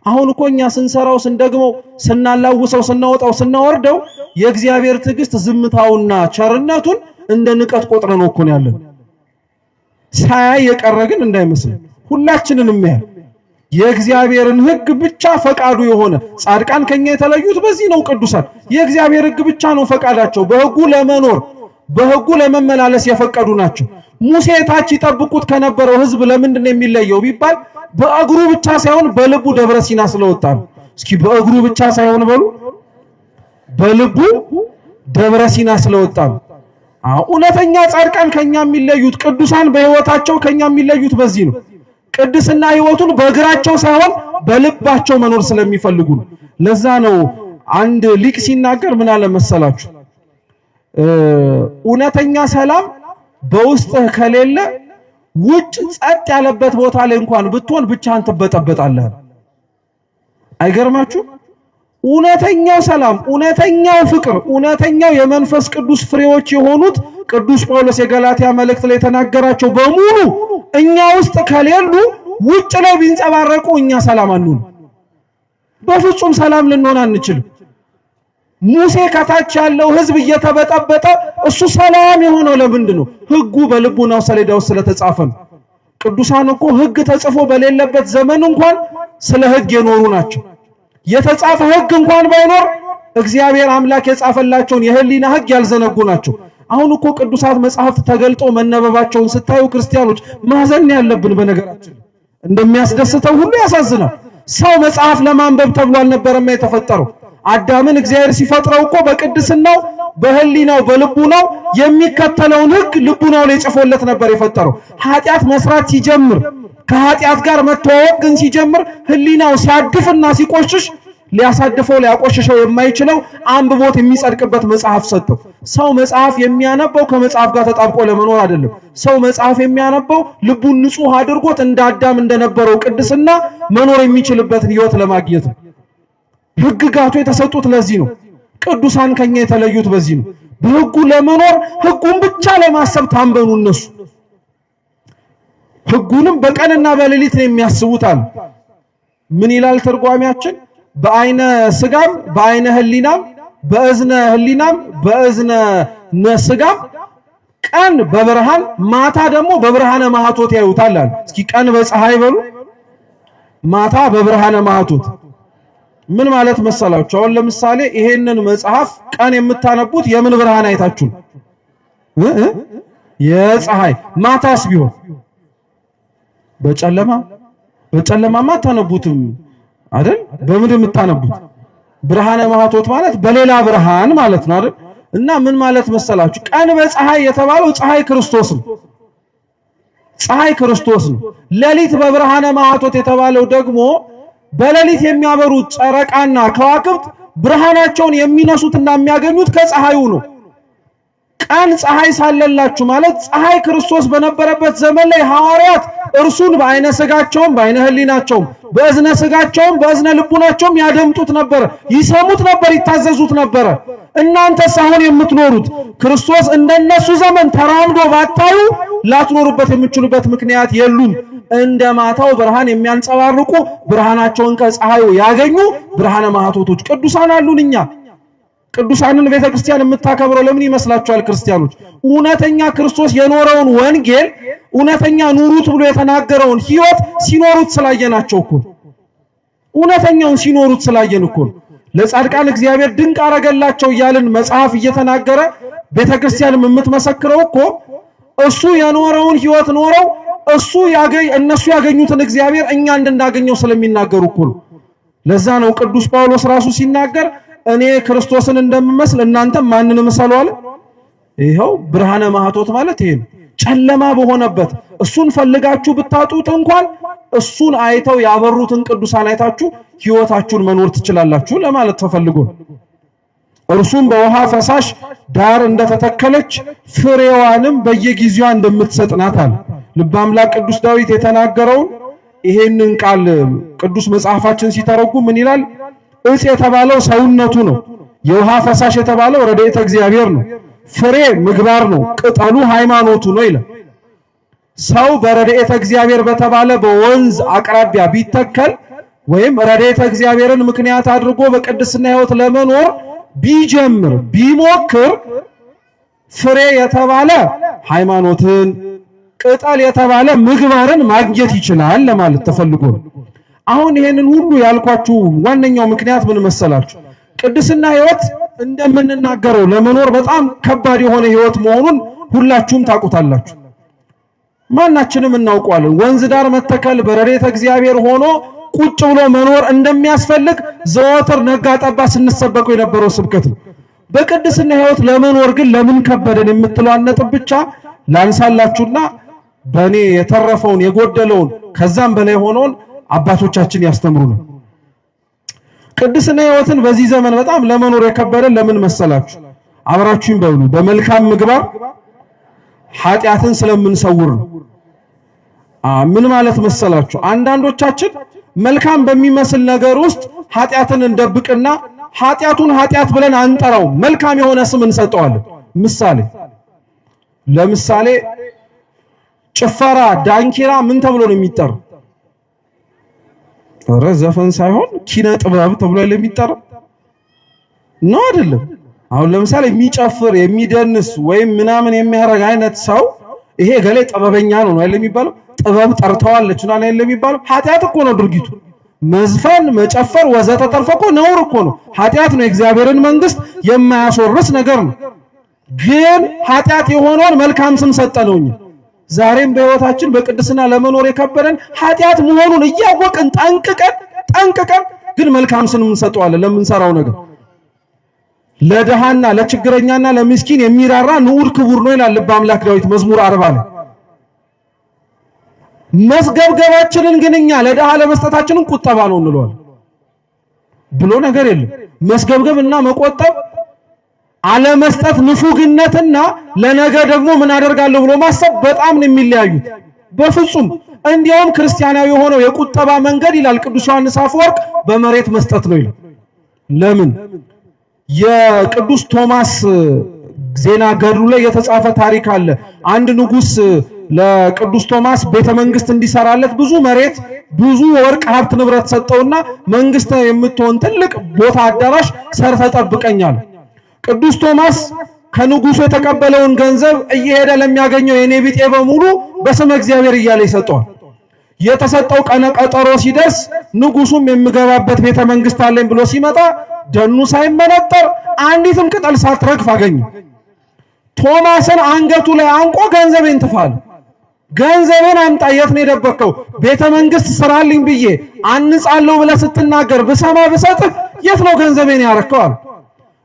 [SPEAKER 1] አሁን እኮ እኛ ስንሰራው ስንደግመው ስናላውሰው ስናወጣው ስናወርደው የእግዚአብሔር ትዕግስት ዝምታውና ቸርነቱን እንደ ንቀት ቆጥረን ነው እኮ ያለን። ሳያይ የቀረ ግን እንዳይመስል ሁላችንንም ያህል የእግዚአብሔርን ሕግ ብቻ ፈቃዱ የሆነ ጻድቃን ከኛ የተለዩት በዚህ ነው። ቅዱሳን የእግዚአብሔር ሕግ ብቻ ነው ፈቃዳቸው። በሕጉ ለመኖር በሕጉ ለመመላለስ የፈቀዱ ናቸው። ሙሴ ታች ይጠብቁት ከነበረው ሕዝብ ለምንድን ነው የሚለየው ቢባል በእግሩ ብቻ ሳይሆን በልቡ ደብረ ሲና ስለወጣ ነው። እስኪ በእግሩ ብቻ ሳይሆን በሉ በልቡ ደብረ ሲና ስለወጣ ነው። እውነተኛ ጻድቃን ከኛ የሚለዩት ቅዱሳን በሕይወታቸው ከኛ የሚለዩት በዚህ ነው። ቅድስና ሕይወቱን በእግራቸው ሳይሆን በልባቸው መኖር ስለሚፈልጉ ነው። ለዛ ነው አንድ ሊቅ ሲናገር ምን አለ መሰላችሁ? እውነተኛ ሰላም በውስጥህ ከሌለ ውጭ ጸጥ ያለበት ቦታ ላይ እንኳን ብትሆን ብቻህን ትበጠበጣለህ። አይገርማችሁ? እውነተኛው ሰላም፣ እውነተኛው ፍቅር፣ እውነተኛው የመንፈስ ቅዱስ ፍሬዎች የሆኑት ቅዱስ ጳውሎስ የገላትያ መልእክት ላይ የተናገራቸው በሙሉ እኛ ውስጥ ከሌሉ ውጭ ላይ ቢንጸባረቁ እኛ ሰላም አንሆን፣ በፍጹም ሰላም ልንሆን አንችልም። ሙሴ ከታች ያለው ሕዝብ እየተበጠበጠ እሱ ሰላም የሆነው ለምንድን ነው? ሕጉ በልቡናው ሰሌዳ ውስጥ ስለተጻፈ ነው። ቅዱሳን እኮ ሕግ ተጽፎ በሌለበት ዘመን እንኳን ስለ ሕግ የኖሩ ናቸው። የተጻፈ ሕግ እንኳን ባይኖር እግዚአብሔር አምላክ የጻፈላቸውን የህሊና ሕግ ያልዘነጉ ናቸው። አሁን እኮ ቅዱሳት መጻሕፍት ተገልጦ መነበባቸውን ስታዩ ክርስቲያኖች ማዘን ያለብን በነገራችን እንደሚያስደስተው ሁሉ ያሳዝናል። ሰው መጽሐፍ ለማንበብ ተብሎ አልነበረም የተፈጠረው። አዳምን እግዚአብሔር ሲፈጥረው እኮ በቅድስናው በህሊናው በልቡናው የሚከተለውን ሕግ ልቡናው ላይ ጽፎለት ነበር የፈጠረው። ኃጢአት መስራት ሲጀምር ከኃጢአት ጋር መተዋወቅ ግን ሲጀምር ህሊናው ሲያድፍና ሲቆሽሽ ሊያሳድፈው ሊያቆሽሸው የማይችለው አንብቦት የሚጸድቅበት መጽሐፍ ሰጠው። ሰው መጽሐፍ የሚያነበው ከመጽሐፍ ጋር ተጣብቆ ለመኖር አይደለም። ሰው መጽሐፍ የሚያነበው ልቡን ንጹህ አድርጎት እንደ አዳም እንደነበረው ቅድስና መኖር የሚችልበትን ህይወት ለማግኘት ነው። ሕግጋቱ የተሰጡት ለዚህ ነው። ቅዱሳን ከኛ የተለዩት በዚህ ነው። በሕጉ ለመኖር ሕጉን ብቻ ለማሰብ ታንበኑ። እነሱ ሕጉንም በቀንና በሌሊት ነው የሚያስቡት አለ። ምን ይላል ተርጓሚያችን? በአይነ ስጋም በአይነ ህሊናም በእዝነ ህሊናም በእዝነ ስጋም ቀን በብርሃን ማታ ደግሞ በብርሃነ ማህቶት ያዩታል አለ። እስኪ ቀን በፀሐይ በሉ፣ ማታ በብርሃነ ማህቶት። ምን ማለት መሰላችሁ? አሁን ለምሳሌ ይሄንን መጽሐፍ ቀን የምታነቡት የምን ብርሃን አይታችሁ? የፀሐይ። ማታስ ቢሆን በጨለማማ አታነቡትም አይደል? በምን የምታነቡት? ብርሃነ ማህቶት ማለት በሌላ ብርሃን ማለት ነው አይደል? እና ምን ማለት መሰላችሁ? ቀን በፀሐይ የተባለው ፀሐይ ክርስቶስ ነው። ፀሐይ ክርስቶስ ነው። ሌሊት በብርሃነ ማህቶት የተባለው ደግሞ በሌሊት የሚያበሩት ጨረቃና ከዋክብት ብርሃናቸውን የሚነሱትና የሚያገኙት ከፀሐዩ ነው። ቀን ፀሐይ ሳለላችሁ ማለት ፀሐይ ክርስቶስ በነበረበት ዘመን ላይ ሐዋርያት እርሱን በአይነ ስጋቸውም በአይነ ህሊናቸውም በእዝነ ስጋቸውም በእዝነ ልቡናቸውም ያደምጡት ነበር፣ ይሰሙት ነበር፣ ይታዘዙት ነበር። እናንተስ አሁን የምትኖሩት ክርስቶስ እንደነሱ ዘመን ተራምዶ ባታዩ ላትኖሩበት የምትችሉበት ምክንያት የሉም። እንደ ማታው ብርሃን የሚያንጸባርቁ ብርሃናቸውን ከፀሐዩ ያገኙ ብርሃነ ማህቶቶች ቅዱሳን አሉን። እኛ ቅዱሳንን ቤተክርስቲያን የምታከብረው ለምን ይመስላችኋል? ክርስቲያኖች እውነተኛ ክርስቶስ የኖረውን ወንጌል እውነተኛ ኑሩት ብሎ የተናገረውን ሕይወት ሲኖሩት ስላየናቸው እኮ እውነተኛውን ሲኖሩት ስላየን እኮ ለጻድቃን እግዚአብሔር ድንቅ አረገላቸው እያልን መጽሐፍ እየተናገረ ቤተክርስቲያንም የምትመሰክረው እኮ እሱ የኖረውን ሕይወት ኖረው እነሱ ያገኙትን እግዚአብሔር እኛ እንድናገኘው ስለሚናገሩ እኮ ነው። ለዛ ነው ቅዱስ ጳውሎስ ራሱ ሲናገር እኔ ክርስቶስን እንደምመስል እናንተም ማንን ምሰሉ አለ። ይሄው ብርሃነ ማህቶት ማለት ይሄ ነው። ጨለማ በሆነበት እሱን ፈልጋችሁ ብታጡት እንኳን እሱን አይተው ያበሩትን ቅዱሳን አይታችሁ ሕይወታችሁን መኖር ትችላላችሁ ለማለት ተፈልጎ ነው። እርሱም በውሃ ፈሳሽ ዳር እንደተተከለች ፍሬዋንም በየጊዜዋ እንደምትሰጥ ናት አለ። ልበ አምላክ ቅዱስ ዳዊት የተናገረውን ይሄንን ቃል ቅዱስ መጽሐፋችን ሲተረጉም ምን ይላል? እጽ የተባለው ሰውነቱ ነው። የውሃ ፈሳሽ የተባለው ረድኤተ እግዚአብሔር ነው። ፍሬ ምግባር ነው። ቅጠሉ ሃይማኖቱ ነው ይላል። ሰው በረድኤተ እግዚአብሔር በተባለ በወንዝ አቅራቢያ ቢተከል ወይም ረድኤተ እግዚአብሔርን ምክንያት አድርጎ በቅድስና ሕይወት ለመኖር ቢጀምር ቢሞክር ፍሬ የተባለ ሃይማኖትን፣ ቅጠል የተባለ ምግባርን ማግኘት ይችላል ለማለት ተፈልጎ ነው። አሁን ይሄንን ሁሉ ያልኳችሁ ዋነኛው ምክንያት ምን መሰላችሁ? ቅድስና ሕይወት እንደምንናገረው ለመኖር በጣም ከባድ የሆነ ሕይወት መሆኑን ሁላችሁም ታውቁታላችሁ። ማናችንም እናውቀዋለን። ወንዝ ዳር መተከል በረድኤተ እግዚአብሔር ሆኖ ቁጭ ብሎ መኖር እንደሚያስፈልግ ዘወትር ነጋ ጠባ ስንሰበከው የነበረው ስብከት ነው። በቅድስና ሕይወት ለመኖር ግን ለምን ከበደን የምትለው ነጥብ ብቻ ላንሳላችሁና በእኔ የተረፈውን የጎደለውን ከዛም በላይ ሆኖን አባቶቻችን ያስተምሩናል። ቅድስና ሕይወትን በዚህ ዘመን በጣም ለመኖር የከበደን ለምን መሰላችሁ? አብራችሁኝ በሉ። በመልካም ምግባር ኃጢአትን ስለምንሰውር ነው። ምን ማለት መሰላችሁ? አንዳንዶቻችን መልካም በሚመስል ነገር ውስጥ ኃጢአትን እንደብቅና ኃጢአቱን ኃጢአት ብለን አንጠራው፣ መልካም የሆነ ስም እንሰጠዋለን። ለምሳሌ ጭፈራ፣ ዳንኪራ ምን ተብሎ ነው የሚጠራው? ኧረ ዘፈን ሳይሆን ኪነ ጥበብ ተብሎ የሚጠራው ነው አይደለም? አሁን ለምሳሌ የሚጨፍር የሚደንስ ወይም ምናምን የሚያረግ አይነት ሰው ይሄ ገሌ ጥበበኛ ነው አይደል የሚባለው? ጥበብ ጠርተዋለች ነው አይደል የሚባለው? ኃጢአት እኮ ነው ድርጊቱ። መዝፈን፣ መጨፈር ወዘተ ተርፎ እኮ ነውር እኮ ነው፣ ኃጢአት ነው። የእግዚአብሔርን መንግስት የማያስወርስ ነገር ነው። ግን ኃጢአት የሆነውን መልካም ስም ሰጠነውኝ። ዛሬም በሕይወታችን በቅድስና ለመኖር የከበደን ኃጢአት መሆኑን እያወቅን ጠንቅቀን ግን መልካም ስም እንሰጠዋለን ለምንሰራው ነገር። ለድሃና ለችግረኛና ለምስኪን የሚራራ ንዑድ ክቡር ነው ይላል ልበ አምላክ ዳዊት መዝሙር 40 ላይ። መስገብገባችንን ግን እኛ ለድሃ ለመስጠታችንን ቁጠባ ነው እንለዋለን ብሎ ነገር የለም። መስገብገብና መቆጠብ አለመስጠት ንፉግነትና ለነገ ደግሞ ምን አደርጋለሁ ብሎ ማሰብ በጣም ነው የሚለያዩት። በፍጹም እንዲያውም ክርስቲያናዊ የሆነው የቁጠባ መንገድ ይላል ቅዱስ ዮሐንስ አፈወርቅ በመሬት መስጠት ነው ይላል። ለምን? የቅዱስ ቶማስ ዜና ገድሉ ላይ የተጻፈ ታሪክ አለ። አንድ ንጉስ ለቅዱስ ቶማስ ቤተ መንግስት እንዲሰራለት ብዙ መሬት ብዙ ወርቅ ሀብት ንብረት ሰጠውና መንግስት የምትሆን ትልቅ ቦታ አዳራሽ ሰርተ ጠብቀኛል። ቅዱስ ቶማስ ከንጉሱ የተቀበለውን ገንዘብ እየሄደ ለሚያገኘው የኔ ቢጤ በሙሉ በስመ እግዚአብሔር እያለ ይሰጠዋል። የተሰጠው ቀነ ቀጠሮ ሲደርስ ንጉሱም የምገባበት ቤተ መንግስት አለኝ ብሎ ሲመጣ ደኑ ሳይመነጠር አንዲትም ቅጠል ሳትረግፍ አገኘ። ቶማስን አንገቱ ላይ አንቆ ገንዘቤን ትፋል፣ ገንዘቤን አምጣ፣ የት ነው የደበከው? ቤተ መንግስት ስራልኝ ብዬ አንጻለሁ ብለህ ስትናገር ብሰማ ብሰጥህ የት ነው ገንዘቤን ያረከው አለ።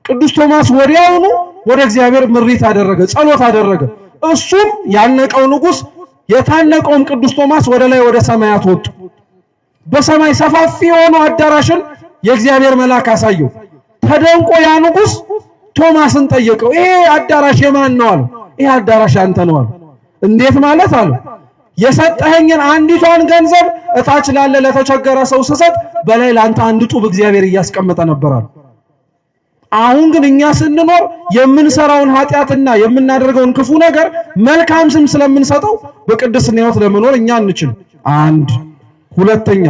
[SPEAKER 1] ቅዱስ ቶማስ ወዲያውኑ ወደ እግዚአብሔር ምሪት አደረገ፣ ጸሎት አደረገ። እሱም ያነቀው ንጉስ የታነቀውም ቅዱስ ቶማስ ወደ ላይ ወደ ሰማያት ወጡ። በሰማይ ሰፋፊ የሆነ አዳራሽን የእግዚአብሔር መልአክ አሳየው። ተደንቆ ያ ንጉስ ቶማስን ጠየቀው፣ ይሄ አዳራሽ የማን ነው አለ። ይሄ አዳራሽ አንተ ነው አለ። እንዴት ማለት አለ። የሰጠኸኝን አንዲቷን ገንዘብ እታች ላለ ለተቸገረ ሰው ስሰጥ በላይ ላንተ አንድ ጡብ እግዚአብሔር እያስቀመጠ ነበር አለ። አሁን ግን እኛ ስንኖር የምንሰራውን ኃጢአትና የምናደርገውን ክፉ ነገር መልካም ስም ስለምንሰጠው በቅድስና ሕይወት ለመኖር እኛ አንችል። አንድ ሁለተኛ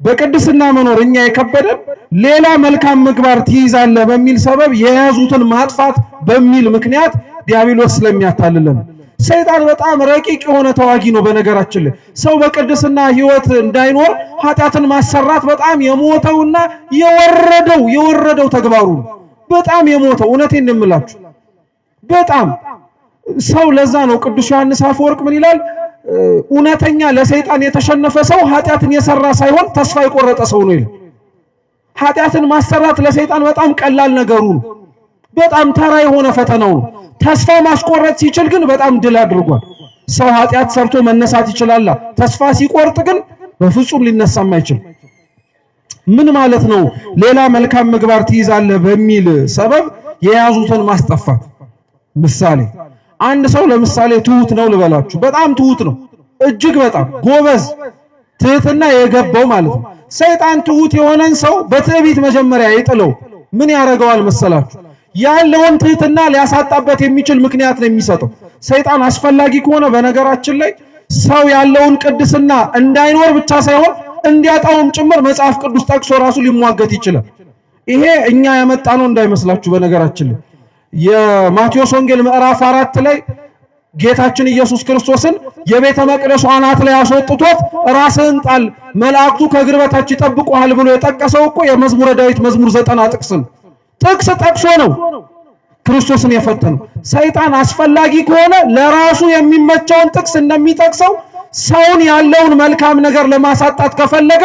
[SPEAKER 1] በቅድስና መኖር እኛ የከበደን ሌላ መልካም ምግባር ትይዛለህ በሚል ሰበብ የያዙትን ማጥፋት በሚል ምክንያት ዲያብሎስ ስለሚያታልለን። ሰይጣን በጣም ረቂቅ የሆነ ተዋጊ ነው። በነገራችን ላይ ሰው በቅድስና ሕይወት እንዳይኖር ኃጢአትን ማሰራት በጣም የሞተውና የወረደው ተግባሩ ነው። በጣም የሞተው እውነቴን እንምላችሁ በጣም ሰው ለዛ ነው ቅዱስ ዮሐንስ አፈወርቅ ምን ይላል? እውነተኛ ለሰይጣን የተሸነፈ ሰው ኃጢአትን የሰራ ሳይሆን ተስፋ የቆረጠ ሰው ነው ይላል። ኃጢአትን ማሰራት ለሰይጣን በጣም ቀላል ነገሩ ነው። በጣም ተራ የሆነ ፈተናው ነው። ተስፋ ማስቆረጥ ሲችል ግን በጣም ድል አድርጓል። ሰው ኃጢአት ሰርቶ መነሳት ይችላል። ተስፋ ሲቆርጥ ግን በፍጹም ሊነሳም አይችል። ምን ማለት ነው? ሌላ መልካም ምግባር ትይዛለህ በሚል ሰበብ የያዙትን ማስጠፋት። ምሳሌ አንድ ሰው ለምሳሌ ትሁት ነው ልበላችሁ። በጣም ትሁት ነው፣ እጅግ በጣም ጎበዝ፣ ትህትና የገባው ማለት ነው። ሰይጣን ትሁት የሆነን ሰው በትዕቢት መጀመሪያ ይጥለው ምን ያደርገዋል መሰላችሁ? ያለውን ትህትና ሊያሳጣበት የሚችል ምክንያት ነው የሚሰጠው። ሰይጣን አስፈላጊ ከሆነ በነገራችን ላይ ሰው ያለውን ቅድስና እንዳይኖር ብቻ ሳይሆን እንዲያጣውም ጭምር መጽሐፍ ቅዱስ ጠቅሶ ራሱ ሊሟገት ይችላል። ይሄ እኛ ያመጣነው እንዳይመስላችሁ። በነገራችን ላይ የማቴዎስ ወንጌል ምዕራፍ 4 ላይ ጌታችን ኢየሱስ ክርስቶስን የቤተ መቅደሱ አናት ላይ አስወጥቶት ራስህን ጣል መላእክቱ ከእግር በታች ይጠብቁሃል ብሎ የጠቀሰው እኮ የመዝሙረ ዳዊት መዝሙር 90 ጥቅስ ጠቅሶ ነው ክርስቶስን የፈተነው። ሰይጣን አስፈላጊ ከሆነ ለራሱ የሚመቸውን ጥቅስ እንደሚጠቅሰው ሰውን ያለውን መልካም ነገር ለማሳጣት ከፈለገ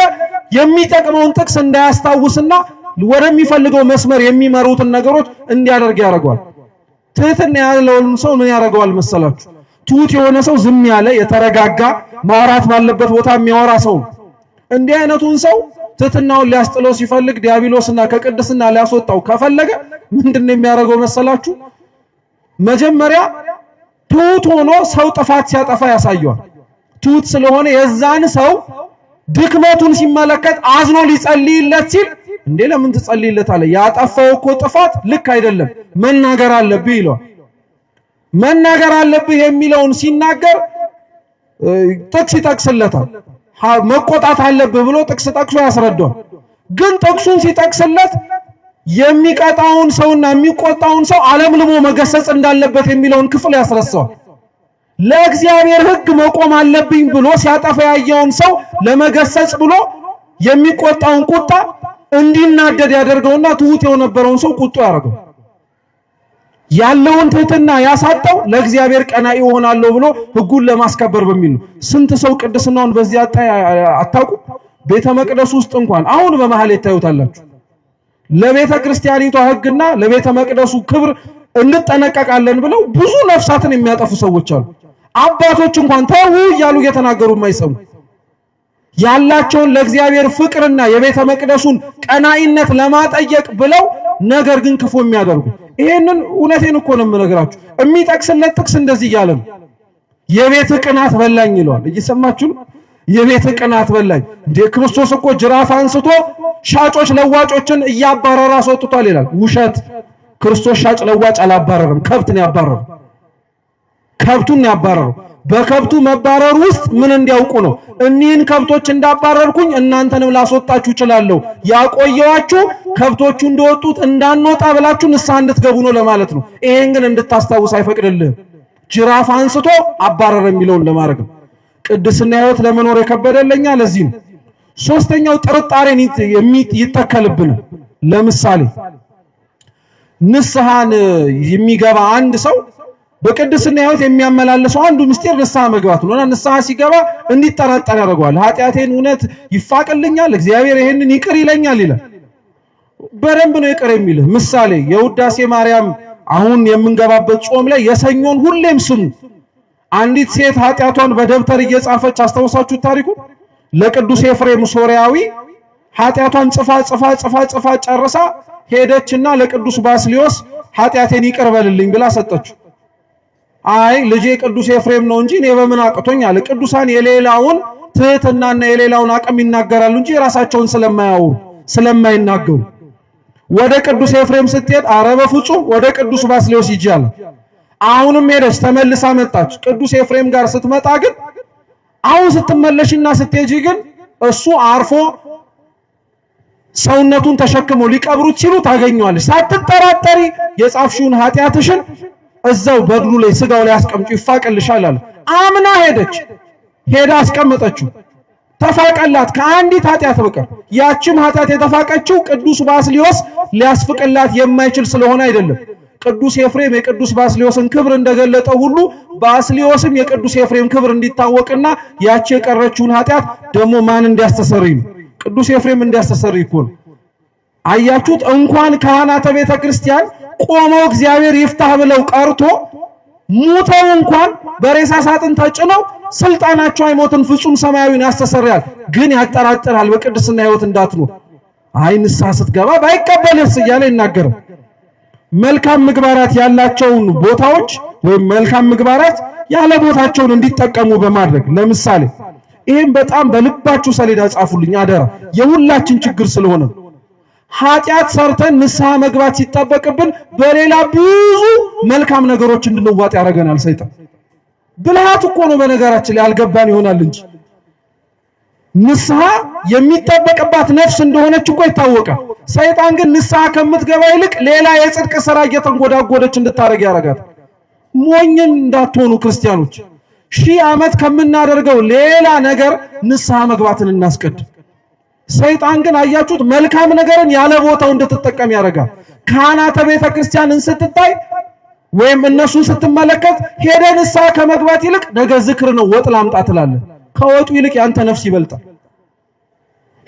[SPEAKER 1] የሚጠቅመውን ጥቅስ እንዳያስታውስና ወደሚፈልገው መስመር የሚመሩትን ነገሮች እንዲያደርግ ያደርገዋል። ትህትና ያለውን ሰው ምን ያደርገዋል መሰላችሁ? ትሁት የሆነ ሰው ዝም ያለ የተረጋጋ ማውራት ባለበት ቦታ የሚያወራ ሰው። እንዲህ አይነቱን ሰው ትህትናውን ሊያስጥለው ሲፈልግ ዲያብሎስና ከቅድስና ሊያስወጣው ከፈለገ ምንድነው የሚያደርገው መሰላችሁ? መጀመሪያ ትሁት ሆኖ ሰው ጥፋት ሲያጠፋ ያሳየዋል። ትሁት ስለሆነ የዛን ሰው ድክመቱን ሲመለከት አዝኖ ሊጸልይለት ሲል እንዴ ለምን ትጸልይለታለህ? ያጠፋው እኮ ጥፋት ልክ አይደለም፣ መናገር አለብህ ይለዋል። መናገር አለብህ የሚለውን ሲናገር ጥቅስ ይጠቅስለታል። መቆጣት አለብህ ብሎ ጥቅስ ጠቅሶ ያስረዳዋል። ግን ጥቅሱን ሲጠቅስለት የሚቀጣውን ሰውና የሚቆጣውን ሰው አለምልሞ መገሰጽ እንዳለበት የሚለውን ክፍል ያስረሳዋል። ለእግዚአብሔር ሕግ መቆም አለብኝ ብሎ ሲያጠፋ ያየውን ሰው ለመገሰጽ ብሎ የሚቆጣውን ቁጣ እንዲናደድ ያደርገውና ትሁት የነበረውን ሰው ቁጡ ያደርገው። ያለውን ትህትና ያሳጣው ለእግዚአብሔር ቀናኢ ሆናለሁ ብሎ ሕጉን ለማስከበር በሚል ነው። ስንት ሰው ቅድስናውን በዚህ አታውቁ? ቤተ መቅደስ ውስጥ እንኳን አሁን በመሃል ይታዩታላችሁ። ለቤተ ክርስቲያኒቷ ሕግና ለቤተ መቅደሱ ክብር እንጠነቀቃለን ብለው ብዙ ነፍሳትን የሚያጠፉ ሰዎች አሉ። አባቶች እንኳን ተው እያሉ እየተናገሩ የማይሰሙ ያላቸውን ለእግዚአብሔር ፍቅርና የቤተ መቅደሱን ቀናኢነት ለማጠየቅ ብለው ነገር ግን ክፉ የሚያደርጉ። ይሄንን እውነቴን እኮ ነው የምነግራችሁ። የሚጠቅስለት ጥቅስ እንደዚህ እያለ ነው። የቤት ቅናት በላኝ ይለዋል። እየሰማችሁ ነው? የቤት ቅናት በላኝ። እንደ ክርስቶስ እኮ ጅራፍ አንስቶ ሻጮች ለዋጮችን እያባረረ አስወጥቷል ይላል። ውሸት። ክርስቶስ ሻጭ ለዋጭ አላባረረም፣ ከብት ነው ያባረረው። ከብቱን ያባረረው። በከብቱ መባረር ውስጥ ምን እንዲያውቁ ነው? እኒህን ከብቶች እንዳባረርኩኝ እናንተንም ላስወጣችሁ እችላለሁ። ያቆየዋችሁ ከብቶቹ እንደወጡት እንዳንወጣ ብላችሁ ንስሐ እንድትገቡ ነው ለማለት ነው። ይሄን ግን እንድታስታውስ አይፈቅድልህም። ጅራፍ አንስቶ አባረረ የሚለውን ለማድረግ ነው። ቅድስና ሕይወት ለመኖር የከበደለኛ ለዚህ ነው። ሶስተኛው ጥርጣሬን ይተከልብናል። ለምሳሌ ንስሐን የሚገባ አንድ ሰው በቅድስና ሕይወት የሚያመላልሰው አንዱ ምስጢር ንስሐ መግባት ነውና ንስሐ ሲገባ እንዲጠራጠር ያደርገዋል። ኃጢአቴን እውነት ይፋቅልኛል፣ እግዚአብሔር ይሄንን ይቅር ይለኛል ይላል። በደንብ ነው ይቅር የሚልህ። ምሳሌ የውዳሴ ማርያም አሁን የምንገባበት ጾም ላይ የሰኞን ሁሌም ስሙ። አንዲት ሴት ኃጢአቷን በደብተር እየጻፈች አስተውሳችሁ ታሪኩ ለቅዱስ ኤፍሬም ሶርያዊ ኃጢአቷን ጽፋ ጨርሳ ሄደችና ለቅዱስ ባስልዮስ ኃጢአቴን ይቅር በልልኝ ብላ ሰጠችው። አይ ልጄ ቅዱስ ኤፍሬም ነው እንጂ እኔ በምን አቅቶኝ አለ። ቅዱሳን የሌላውን ትህትናና የሌላውን አቅም ይናገራሉ እንጂ የራሳቸውን ስለማይናገሩ ወደ ቅዱስ ኤፍሬም ስትሄድ አረ በፍጹም ወደ ቅዱስ ባስልዮስ ይጃል። አሁንም ሄደች ተመልሳ መጣች። ቅዱስ ኤፍሬም ጋር ስትመጣ ግን አሁን ስትመለሽና ስትሄጂ ግን እሱ አርፎ ሰውነቱን ተሸክሞ ሊቀብሩት ሲሉ ታገኘዋለሽ። ሳትጠራጠሪ የጻፍሽውን ኃጢአትሽን እዛው በድሉ ላይ ስጋው ላይ አስቀምጪ ይፋቅልሻል አለ። አምና ሄዳ አስቀመጠችው። ተፋቀላት ከአንዲት ኃጢአት በቀር። ያችም ኃጢአት የተፋቀችው ቅዱስ ባስልዮስ ሊያስፍቅላት የማይችል ስለሆነ አይደለም። ቅዱስ ኤፍሬም የቅዱስ ባስልዮስን ክብር እንደገለጠ ሁሉ ባስልዮስም የቅዱስ ኤፍሬም ክብር እንዲታወቅና ያቺ የቀረችውን ኃጢአት ደግሞ ማን እንዲያስተሰርይ ነው? ቅዱስ ኤፍሬም እንዲያስተሰርይ እኮ ነው። አያችሁት? እንኳን ካህናተ ቤተ ክርስቲያን ቆመው እግዚአብሔር ይፍታህ ብለው ቀርቶ ሙተው እንኳን በሬሳ ሳጥን ተጭነው ስልጣናቸው አይሞትን ፍጹም ሰማያዊን ያስተሰርያል። ግን ያጠራጥራል። በቅድስና ሕይወት እንዳትኖር አይ ንስሐ ስትገባ ባይቀበልስ እያለ ይናገራል። መልካም ምግባራት ያላቸውን ቦታዎች ወይም መልካም ምግባራት ያለ ቦታቸውን እንዲጠቀሙ በማድረግ ለምሳሌ ይሄን በጣም በልባችሁ ሰሌዳ ጻፉልኝ አደራ፣ የሁላችን ችግር ስለሆነ ኃጢአት ሰርተን ንስሐ መግባት ሲጠበቅብን በሌላ ብዙ መልካም ነገሮች እንድንዋጥ ያደርገናል ሰይጣን። ብልሃት እኮ ነው በነገራችን ላይ አልገባን ይሆናል እንጂ ንስሐ የሚጠበቅባት ነፍስ እንደሆነች እኮ ይታወቃል። ሰይጣን ግን ንስሐ ከምትገባ ይልቅ ሌላ የጽድቅ ሥራ እየተንጎዳጎደች እንድታረግ ያደርጋል። ሞኝን እንዳትሆኑ ክርስቲያኖች፣ 1000 ዓመት ከምናደርገው ሌላ ነገር ንስሐ መግባትን እናስቀድም። ሰይጣን ግን አያችሁት መልካም ነገርን ያለ ቦታው እንድትጠቀም ያደርጋል። ካህናተ ቤተ ክርስቲያንን ስትታይ ወይም እነሱን ስትመለከት ሄደ ንስሐ ከመግባት ይልቅ ነገ ዝክር ነው ወጥ ላምጣ ትላለህ። ከወጡ ይልቅ ያንተ ነፍስ ይበልጣል።